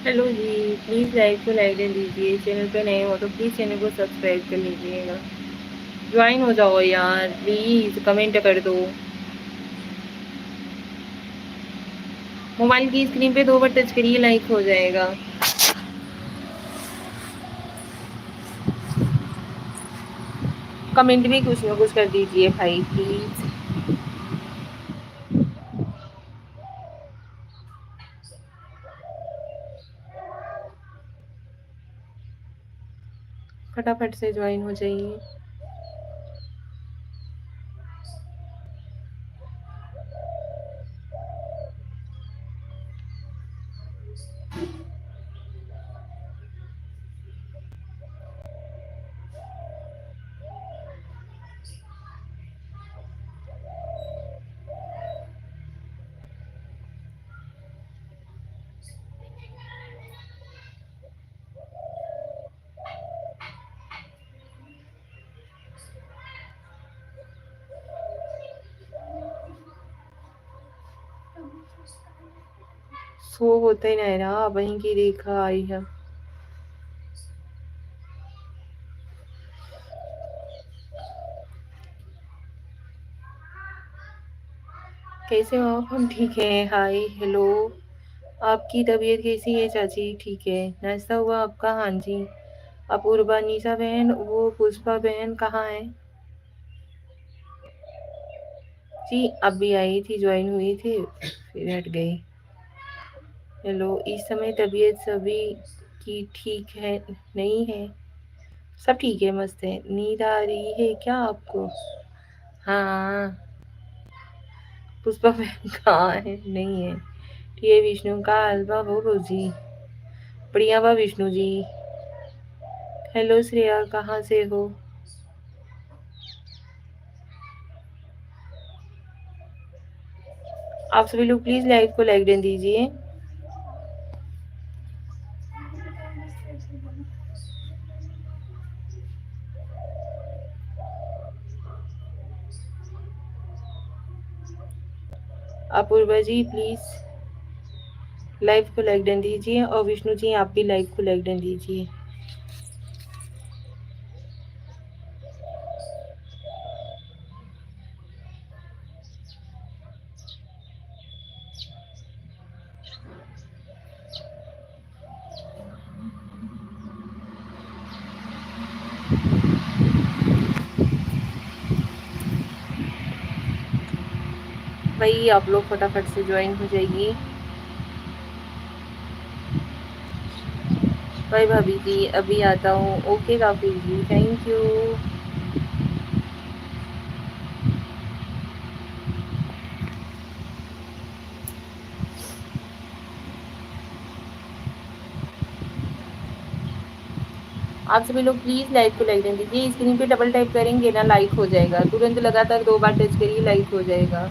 हेलो जी, प्लीज़ लाइक को लाइक दे दीजिए। चैनल पे नए हो तो प्लीज़ चैनल को सब्सक्राइब कर लीजिएगा। ज्वाइन हो जाओ यार, प्लीज़ कमेंट कर दो। मोबाइल की स्क्रीन पे 2 बार टच करिए, लाइक हो जाएगा। कमेंट भी कुछ ना कुछ कर दीजिए भाई प्लीज़। फटाफट से ज्वाइन हो जाइए। सो होता ही नहीं रहा, वहीं की रेखा आई है। कैसे हो आप? हम ठीक हैं। हाय, हेलो। आपकी तबीयत कैसी है चाची? ठीक है। नाश्ता हुआ आपका? हाँ जी। अपूर्वा, निशा बहन, वो पुष्पा बहन कहाँ है जी? अभी आई थी, ज्वाइन हुई थी, फिर हट गई। हेलो। इस समय तबीयत सभी की ठीक है? नहीं है? सब ठीक है, मस्त है। नींद आ रही है क्या आपको? हाँ। पुष्पा बहन कहाँ है? नहीं है। ये विष्णु का हलवा बोलो जी। बढ़िया बा विष्णु जी। हेलो श्रेया, कहाँ से हो? आप सभी लोग प्लीज लाइव को लाइक दे दीजिए। अपूर्वा जी प्लीज लाइव को लाइक डन दीजिए, और विष्णु जी आप भी लाइव को लाइक डन दीजिए। भाई आप लोग फटाफट से ज्वाइन हो जाइए। बाय भाभी जी, अभी आता हूँ। ओके काफी जी, थैंक यू। आप सभी लोग प्लीज लाइव को लाइक दे दीजिए। स्क्रीन पे डबल टाइप करेंगे ना, लाइक हो जाएगा। तुरंत लगातार 2 बार टच करिए, लाइक हो जाएगा।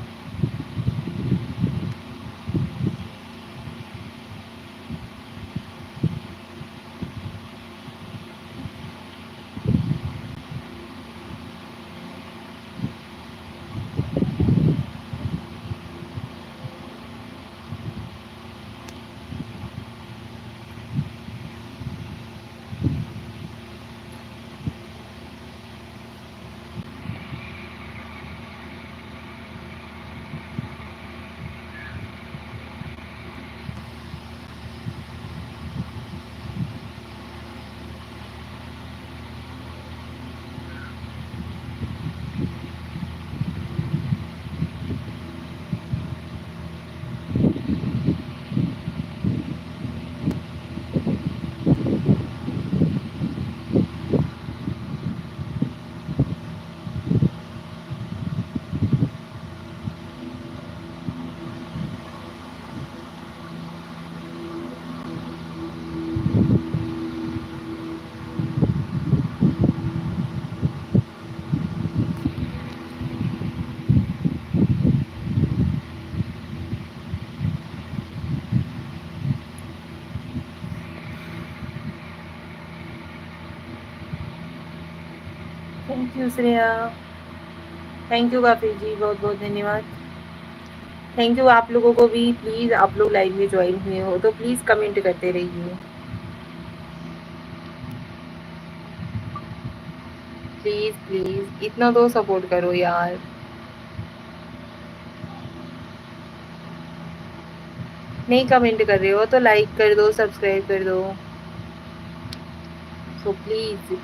Thank you Shreya. Thank you काफी जी, बहुत बहुत धन्यवाद। थैंक यू आप लोगों को भी। प्लीज़ आप लोग लाइव में ज्वाइन हुए हो तो प्लीज़ कमेंट करते रहिए, प्लीज़ प्लीज़ इतना तो सपोर्ट करो यार। नहीं कमेंट कर रहे हो तो लाइक कर दो, सब्सक्राइब कर दो, सो प्लीज़।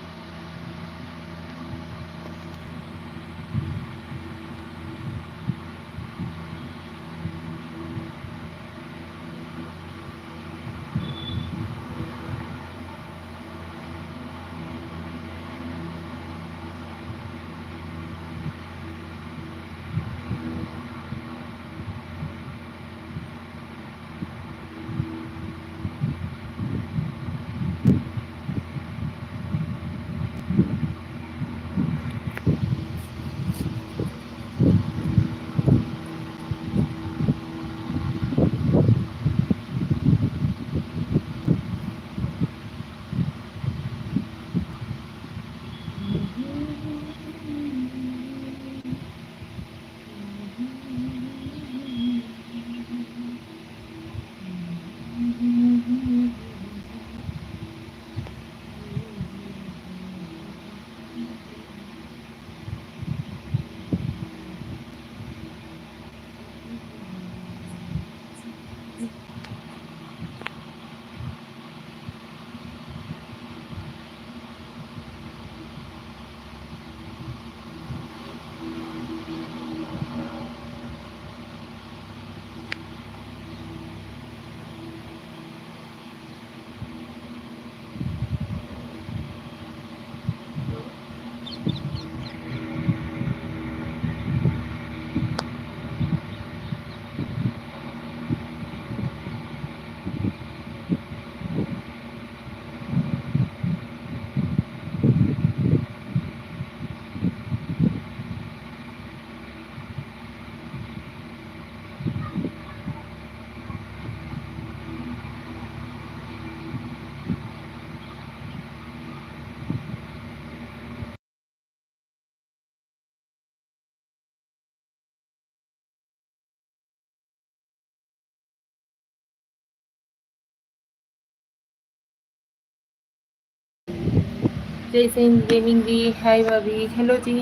जय सिंह गेमिंग जी, हाय भाभी, हेलो जी,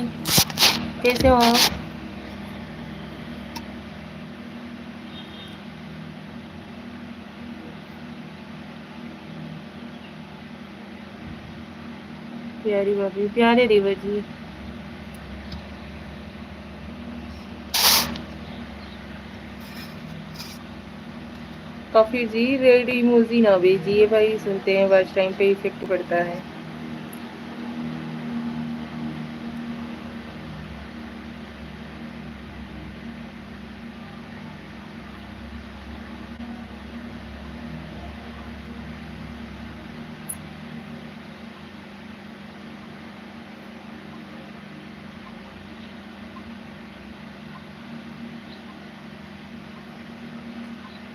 कैसे हो आप? प्यारी भाभी, प्यारे रिवर जी, कॉफी जी, रेड इमोजी ना भेजिए भाई, सुनते हैं वॉच टाइम पे इफेक्ट पड़ता है।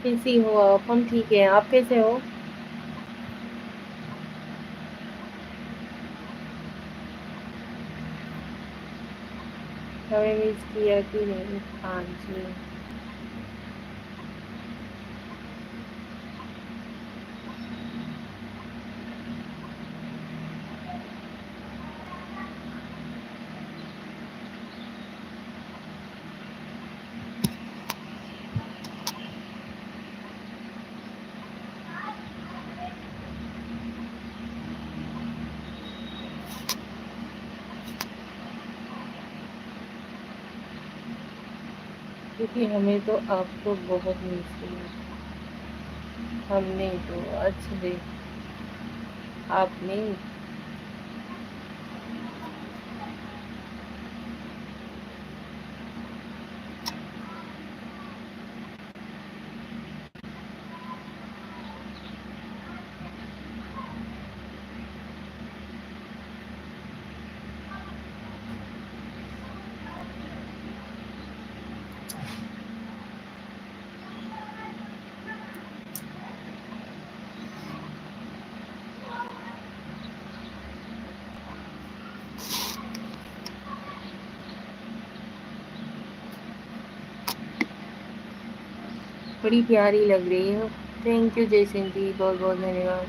कैसी हो आप? हम ठीक हैं, आप कैसे हो? हमें मिस किया कि नहीं? हाँ जी। क्योंकि हमें तो आपको बहुत मिस किया। हमने तो अच्छा जी, आपने। बड़ी प्यारी लग रही हो। थैंक यू जय सिंह जी, बहुत बहुत धन्यवाद।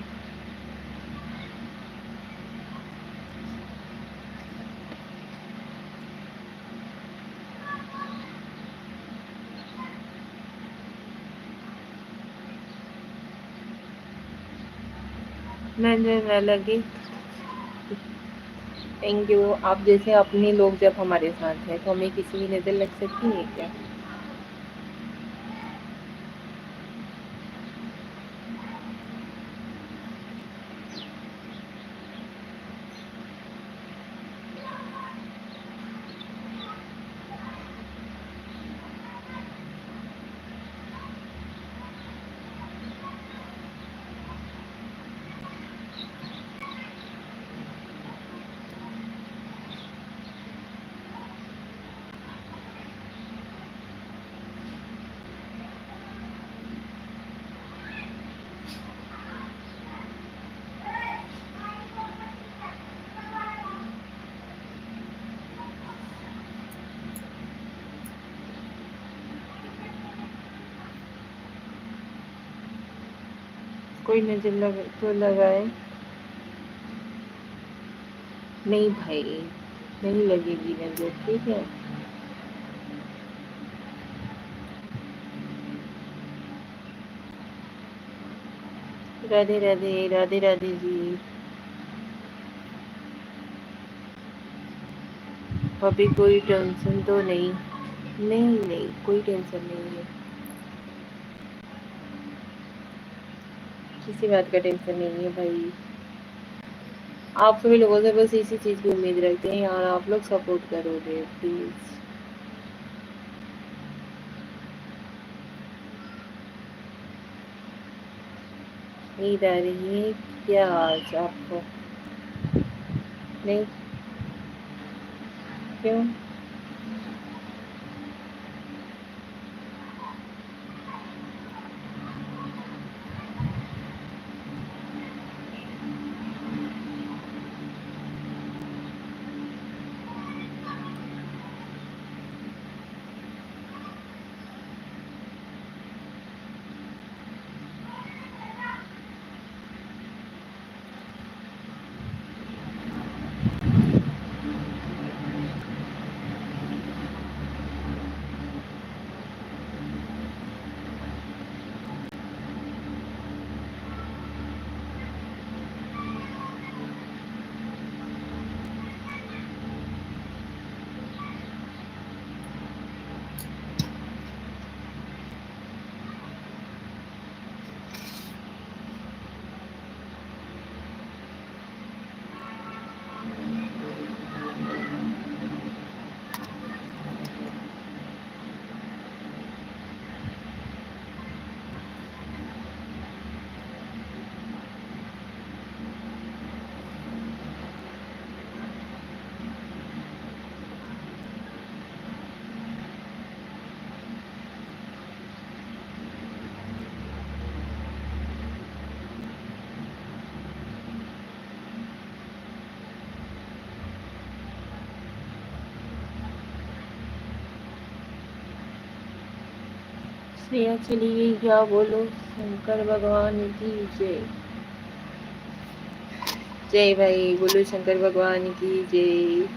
नजर न लगे। Thank you. आप जैसे अपने लोग जब हमारे साथ हैं तो हमें किसी की नज़र लग सकती है क्या? कोई नज़र लग तो लगाए। नहीं भाई, नहीं लगेगी नज़र, ठीक है। राधे राधे, राधे राधे जी। अभी कोई टेंशन तो नहीं। नहीं नहीं, कोई टेंशन नहीं है। किसी बात का टेंशन नहीं है भाई। आप सभी लोगों से बस इसी चीज़ की उम्मीद रखते हैं यार, आप लोग सपोर्ट करोगे प्लीज़। नींद आ रही है क्या आज आपको? नहीं? क्यों? श्रेया चली गई क्या? बोलो शंकर भगवान की जय। जय भाई, बोलो शंकर भगवान की जय।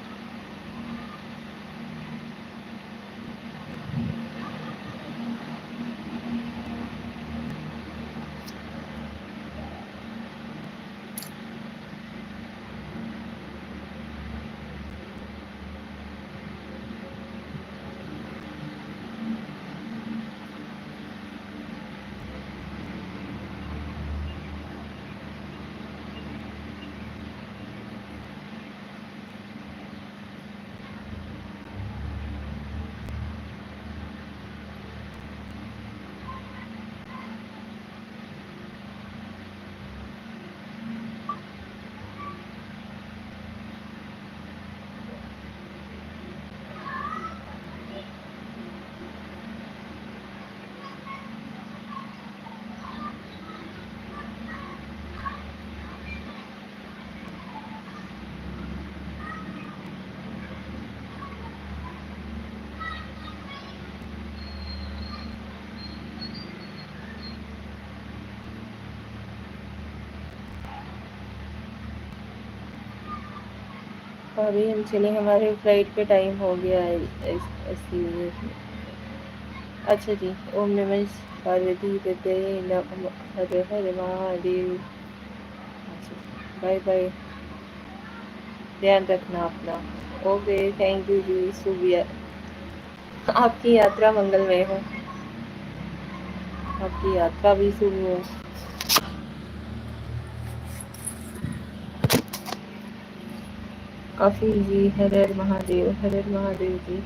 अभी हम चले, हमारे फ्लाइट का टाइम हो गया है 80 मिनट। अच्छा जी, ओम नमः पार्वती पते नम हर हर महादेव। अच्छा, बाय बाय, ध्यान रखना अपना। ओके, थैंक यू जी, शुभ आपकी यात्रा मंगलमय हो, आपकी यात्रा भी शुभ हो। काफी जी, हर हर महादेव, हर हर महादेव जी।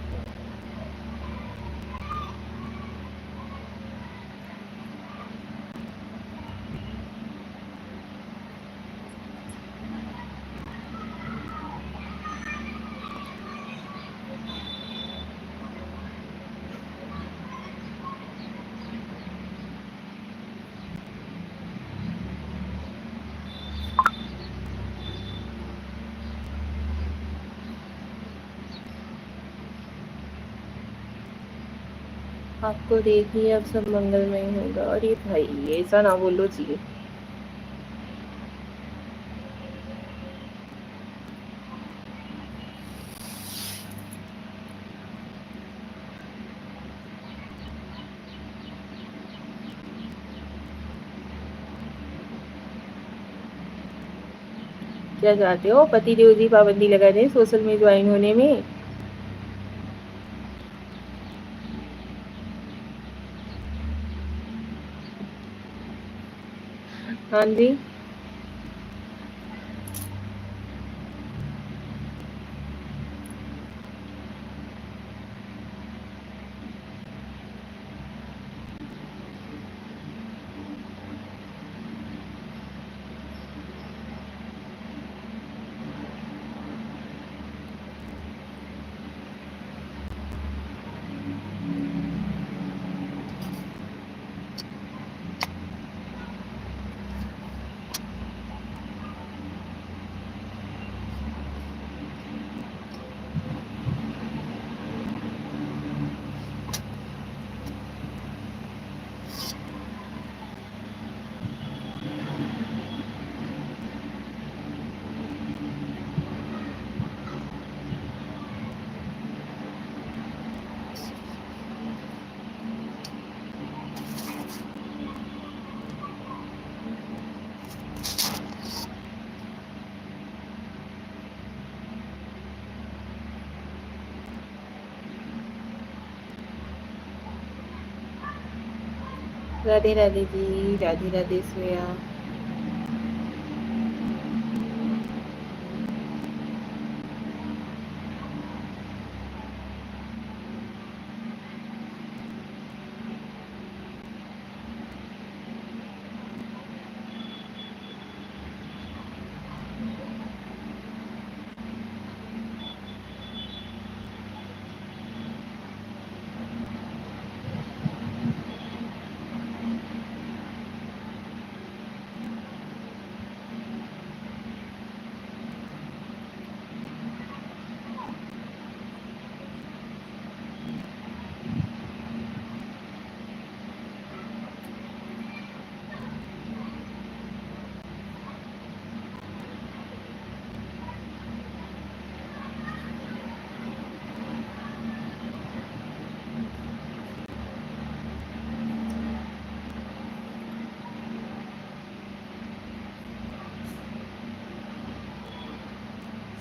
आपको देखिए अब सब मंगलमय होगा। अरे भाई ऐसा ना बोलो जी। क्या चाहते हो, पति देव जी पाबंदी लगा दें सोशल में ज्वाइन होने में? हाँ जी। राधे राधे जी, राधे राधे श्रेया।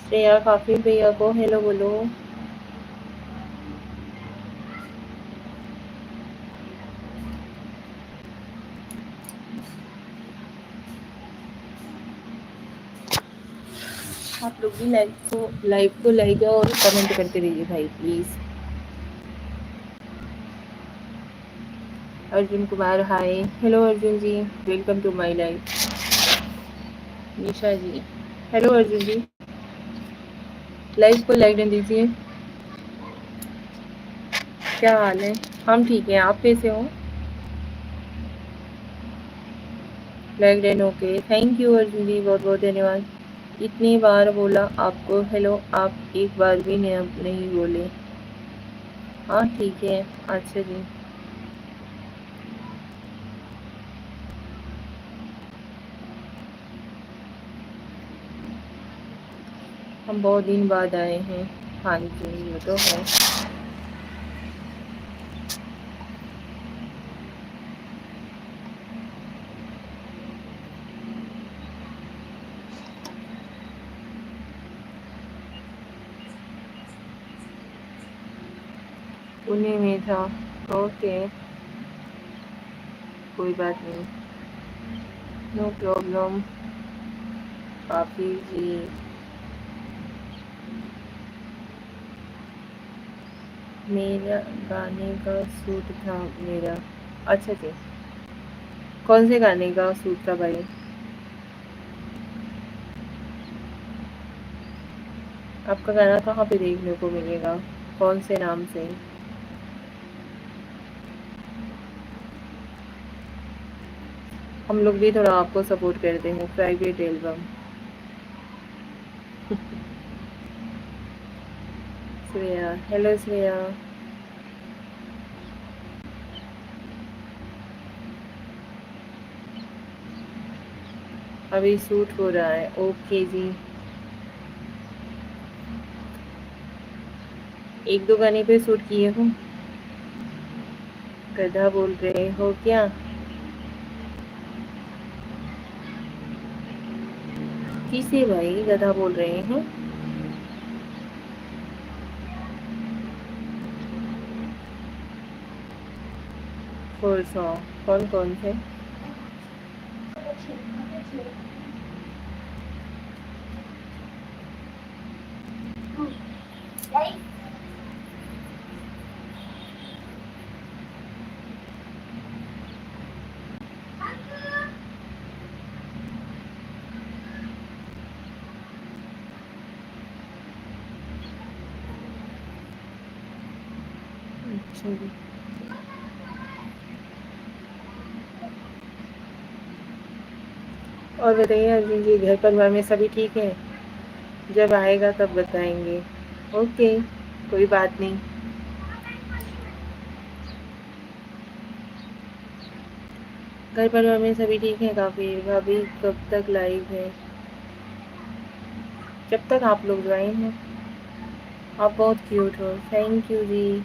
श्रेया काफी भैया को हेलो बोलो। आप लोग भी लाइव को लाइक और कमेंट करते रहिए भाई please. Arjun Kumar hi, hello Arjun ji, welcome to my live. Nisha ji, hello Arjun ji, live को लाइक कर दीजिए। क्या हाल है? हम ठीक हैं, आप कैसे हो? Like done, okay, thank you Arjun ji, बहुत बहुत धन्यवाद। इतनी बार बोला आपको हेलो, आप एक बार भी नहीं बोले। हाँ ठीक है, अच्छा जी। हम बहुत दिन बाद आए हैं। हाँ जी, ये तो है। पुणे में था। ओके, कोई बात नहीं, नो प्रॉब्लम। काफ़ी जी। मेरा गाने का सूट था मेरा। अच्छा जी, कौन से गाने का सूट था भाई? आपका गाना कहाँ पे देखने को मिलेगा, कौन से नाम से? हम लोग भी थोड़ा आपको सपोर्ट करते हैं, private album. Shreya, hello Shreya. अभी शूट हो रहा है, ओके जी। एक दो गाने पे शूट किए हो? गधा बोल रहे हो क्या? किसे भाई गधा बोल रहे हैं? फोर सॉन्ग कौन कौन से? अच्छा जी। और बताइए अर्जुन जी, घर परिवार में सभी ठीक है? जब आएगा तब बताएंगे। ओके, कोई बात नहीं। घर परिवार में सभी ठीक है? काफ़ी। भाभी कब तक लाइव है? जब तक आप लोग ज्वाइन हैं। आप बहुत क्यूट हो, थैंक यू जी।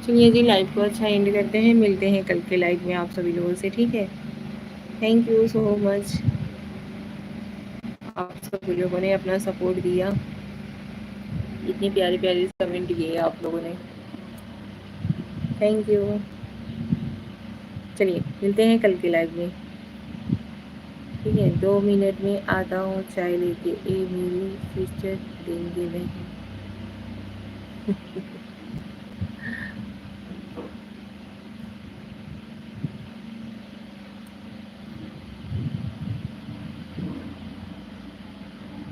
चलिए जी, लाइव को अच्छा एंड करते हैं, मिलते हैं कल के लाइव में आप सभी लोगों से, ठीक है? थैंक यू सो मच, आप सभी लोगों ने अपना सपोर्ट दिया, इतनी प्यारी प्यारी कमेंट किए आप लोगों ने, थैंक यू। चलिए मिलते हैं कल के लाइव में, ठीक है? 2 मिनट में आता हूँ चाय लेके, ए मेरी सिस्टर देंगे नहीं।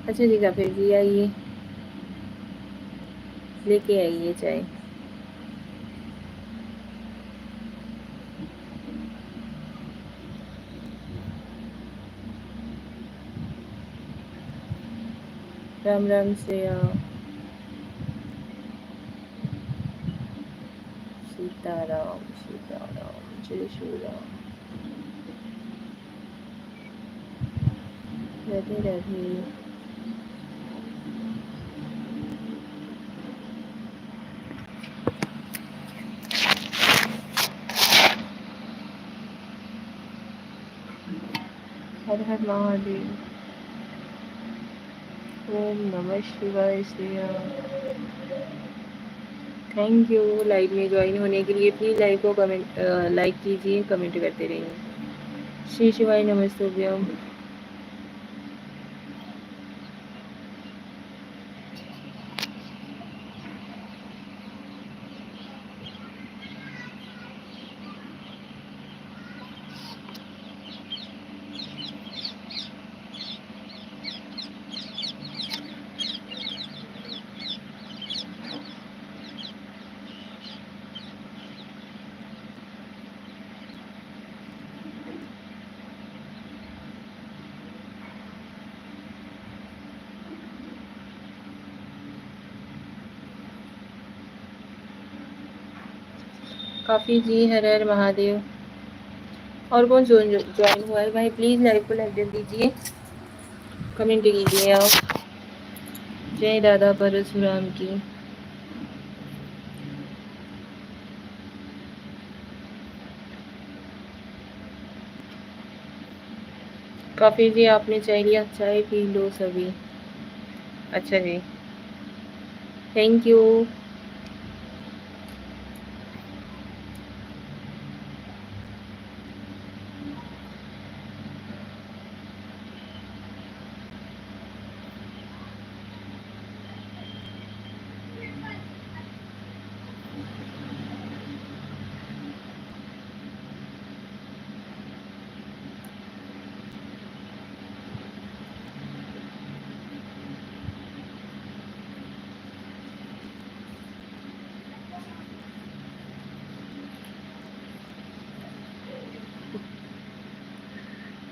अच्छा जी, फिर जी आइए, लेके आइए चाय। राम राम श्रेया, सीताराम सीताराम, जय श्री राम, राधे राधे। हर हर महादेव। ओम नमः शिवाय श्रेया। थैंक यू लाइव में ज्वाइन होने के लिए। प्लीज़ लाइव को कमेंट लाइक कीजिए, कमेंट करते रहिए। श्री शिवाय नमस्तुभ्यम। काफ़ी जी, हर हर महादेव। और कौन ज्वाइन हुआ है भाई, प्लीज़ लाइव को लाइक कर दीजिए, कमेंट कीजिए आप। जय दादा परशुराम की। काफ़ी जी, आपने चाय लिया, चाय पी लो सभी। अच्छा जी, थैंक यू।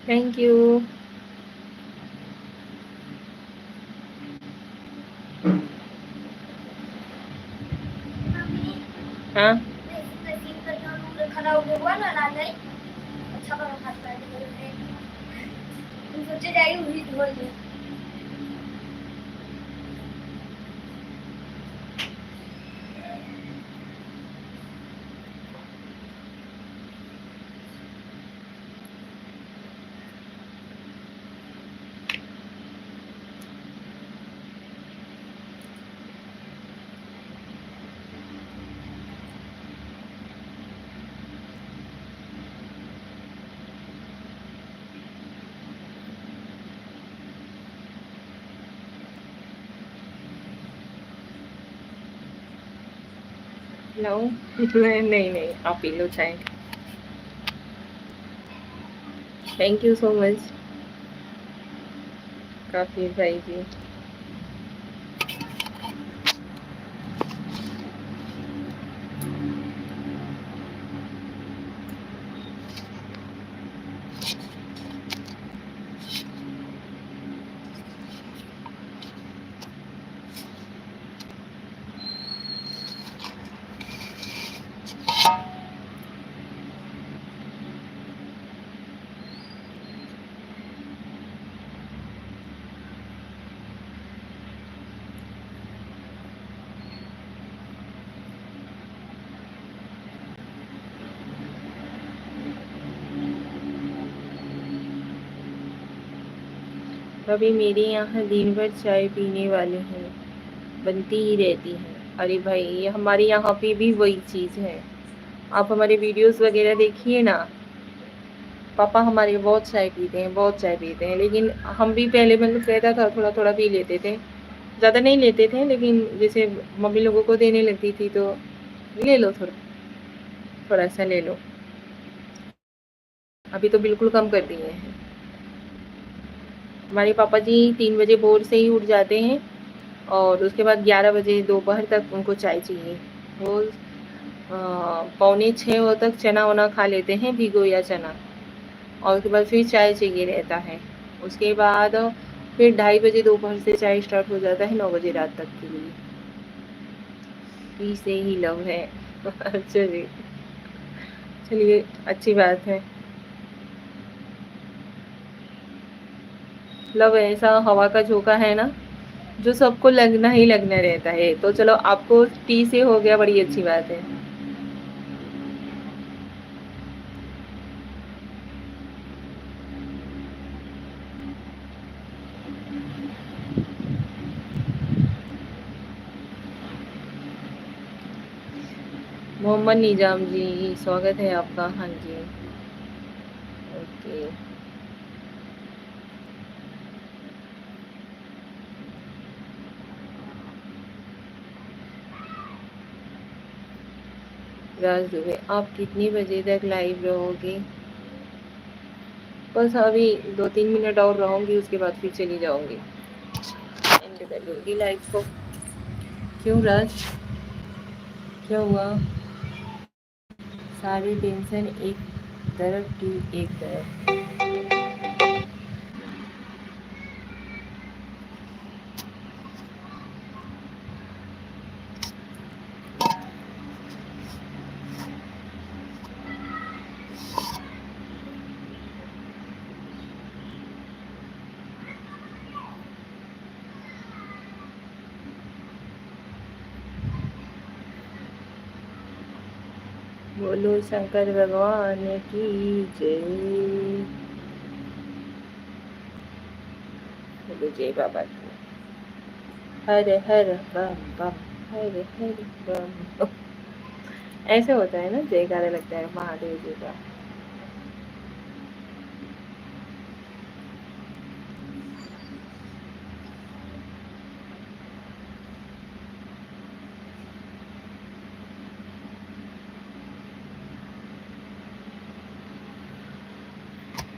Thank you. हाँ, लाऊं? नहीं नहीं, आप पी लो चाय। थैंक यू सो मच काफी भाई जी। अभी मेरे यहाँ दिन भर चाय पीने वाले हैं, बनती ही रहती है। अरे भाई, ये हमारे यहाँ पे भी वही चीज़ है। आप हमारे वीडियोस वगैरह देखिए ना, पापा हमारे बहुत चाय पीते हैं, बहुत चाय पीते हैं। लेकिन हम भी पहले मतलब कहता था थोड़ा थोड़ा पी लेते थे, ज़्यादा नहीं लेते थे, लेकिन जैसे मम्मी लोगों को देने लगती थी तो ले लो, थोड़ा थोड़ा सा ले लो। अभी तो बिल्कुल कम कर दिए हैं। हमारे पापा जी 3 बजे भोर से ही उठ जाते हैं और उसके बाद 11 बजे दोपहर तक उनको चाय चाहिए। वो 5:45 तक चना वना खा लेते हैं, भिगोया चना, और उसके बाद फिर चाय चाहिए रहता है। उसके बाद फिर 2:30 बजे दोपहर से चाय स्टार्ट हो जाता है, 9 बजे रात तक के लिए। टी से ही लव है। अच्छा जी, चलिए अच्छी बात है। लव ऐसा हवा का झोंका है ना, जो सबको लगना ही लगना रहता है। तो चलो, आपको टी से हो गया, बड़ी अच्छी बात है। मोहम्मद निजाम जी, स्वागत है आपका। हाँ जी, ओके। राज दुबे, आप कितनी बजे तक लाइव रहोगे? बस अभी 2-3 मिनट और रहूंगी, उसके बाद फिर चली जाऊंगी, एंड कर दूंगी लाइव को। क्यों राज, क्या हुआ? सारी टेंशन एक तरफ की एक तरफ। बोलो शंकर भगवान की जय। बोलो जय बाबा की। हर हर बम बम, हर हर बम बम। ऐसे होता है ना, जयकारा लगता है महादेव जी का।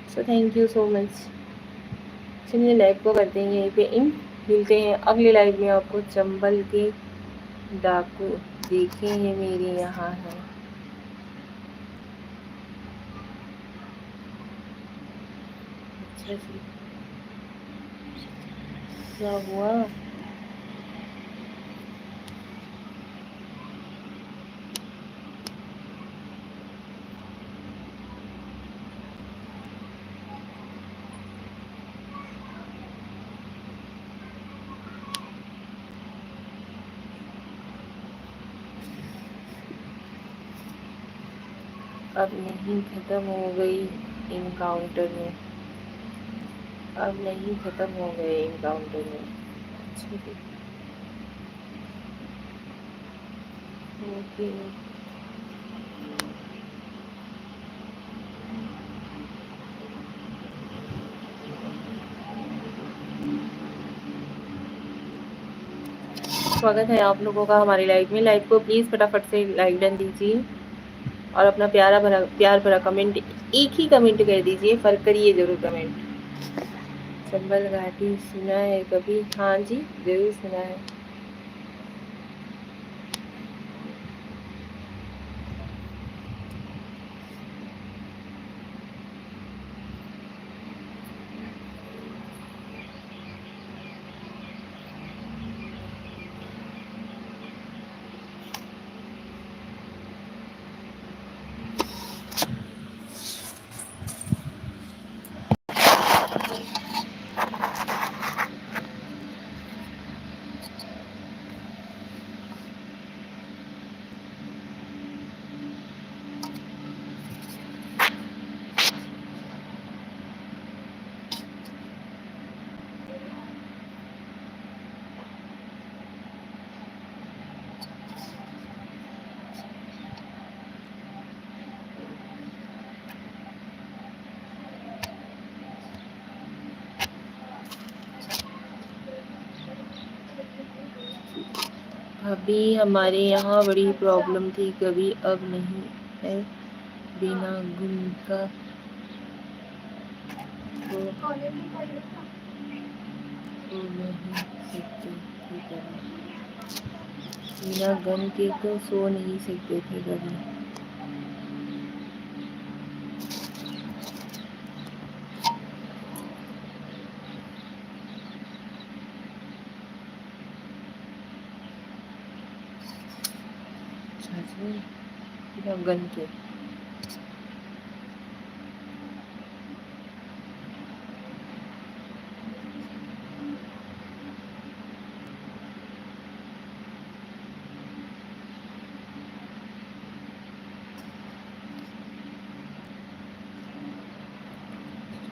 So thank you so much. चलिए लाइव को करते हैं यहीं पे इन, मिलते हैं अगले लाइव में। आपको चंबल के डाकू देखें ये मेरे यहाँ है। अच्छा जी, क्या हुआ? अब नहीं खत्म हो गई इनकाउंटर में, अब नहीं खत्म हो गए इनकाउंटर में। अच्छा जी, ओके। स्वागत है आप लोगों का हमारी लाइव में। लाइव को प्लीज़ फटाफट से लाइक डन दीजिए और अपना प्यार भरा कमेंट, एक ही कमेंट कर दीजिए, फर्क करिए ज़रूर कमेंट। चंबल घाटी सुना है कभी? हाँ जी, ज़रूर सुना है। अभी हमारे यहाँ बड़ी प्रॉब्लम थी कभी, अब नहीं है। बिना गुण का तो नहीं सकते थे कभी, बिना गन के तो सो नहीं सकते थे कभी। अच्छा जी, बिना गन के।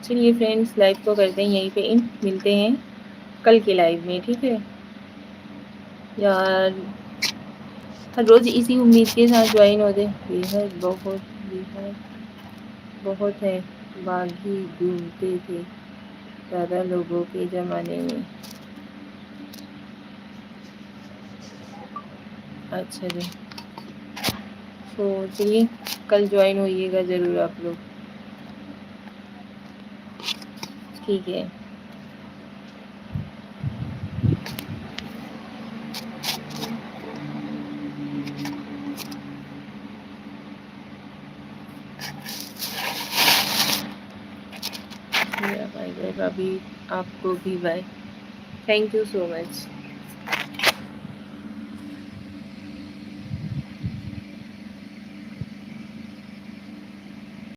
चलिए फ्रेंड्स, लाइव को करते हैं यहीं पे इन, मिलते हैं कल के लाइव में, ठीक है यार। हर रोज़ इसी उम्मीद के साथ ज्वाइन होते। बेहद बहुत, बेहद बहुत है, बागी घूमते थे दादा लोगों के ज़माने में। अच्छा जी, तो चलिए कल ज्वाइन होइएगा ज़रूर आप लोग, ठीक है। बाय बाय, अभी आपको भी bye. Thank you so much.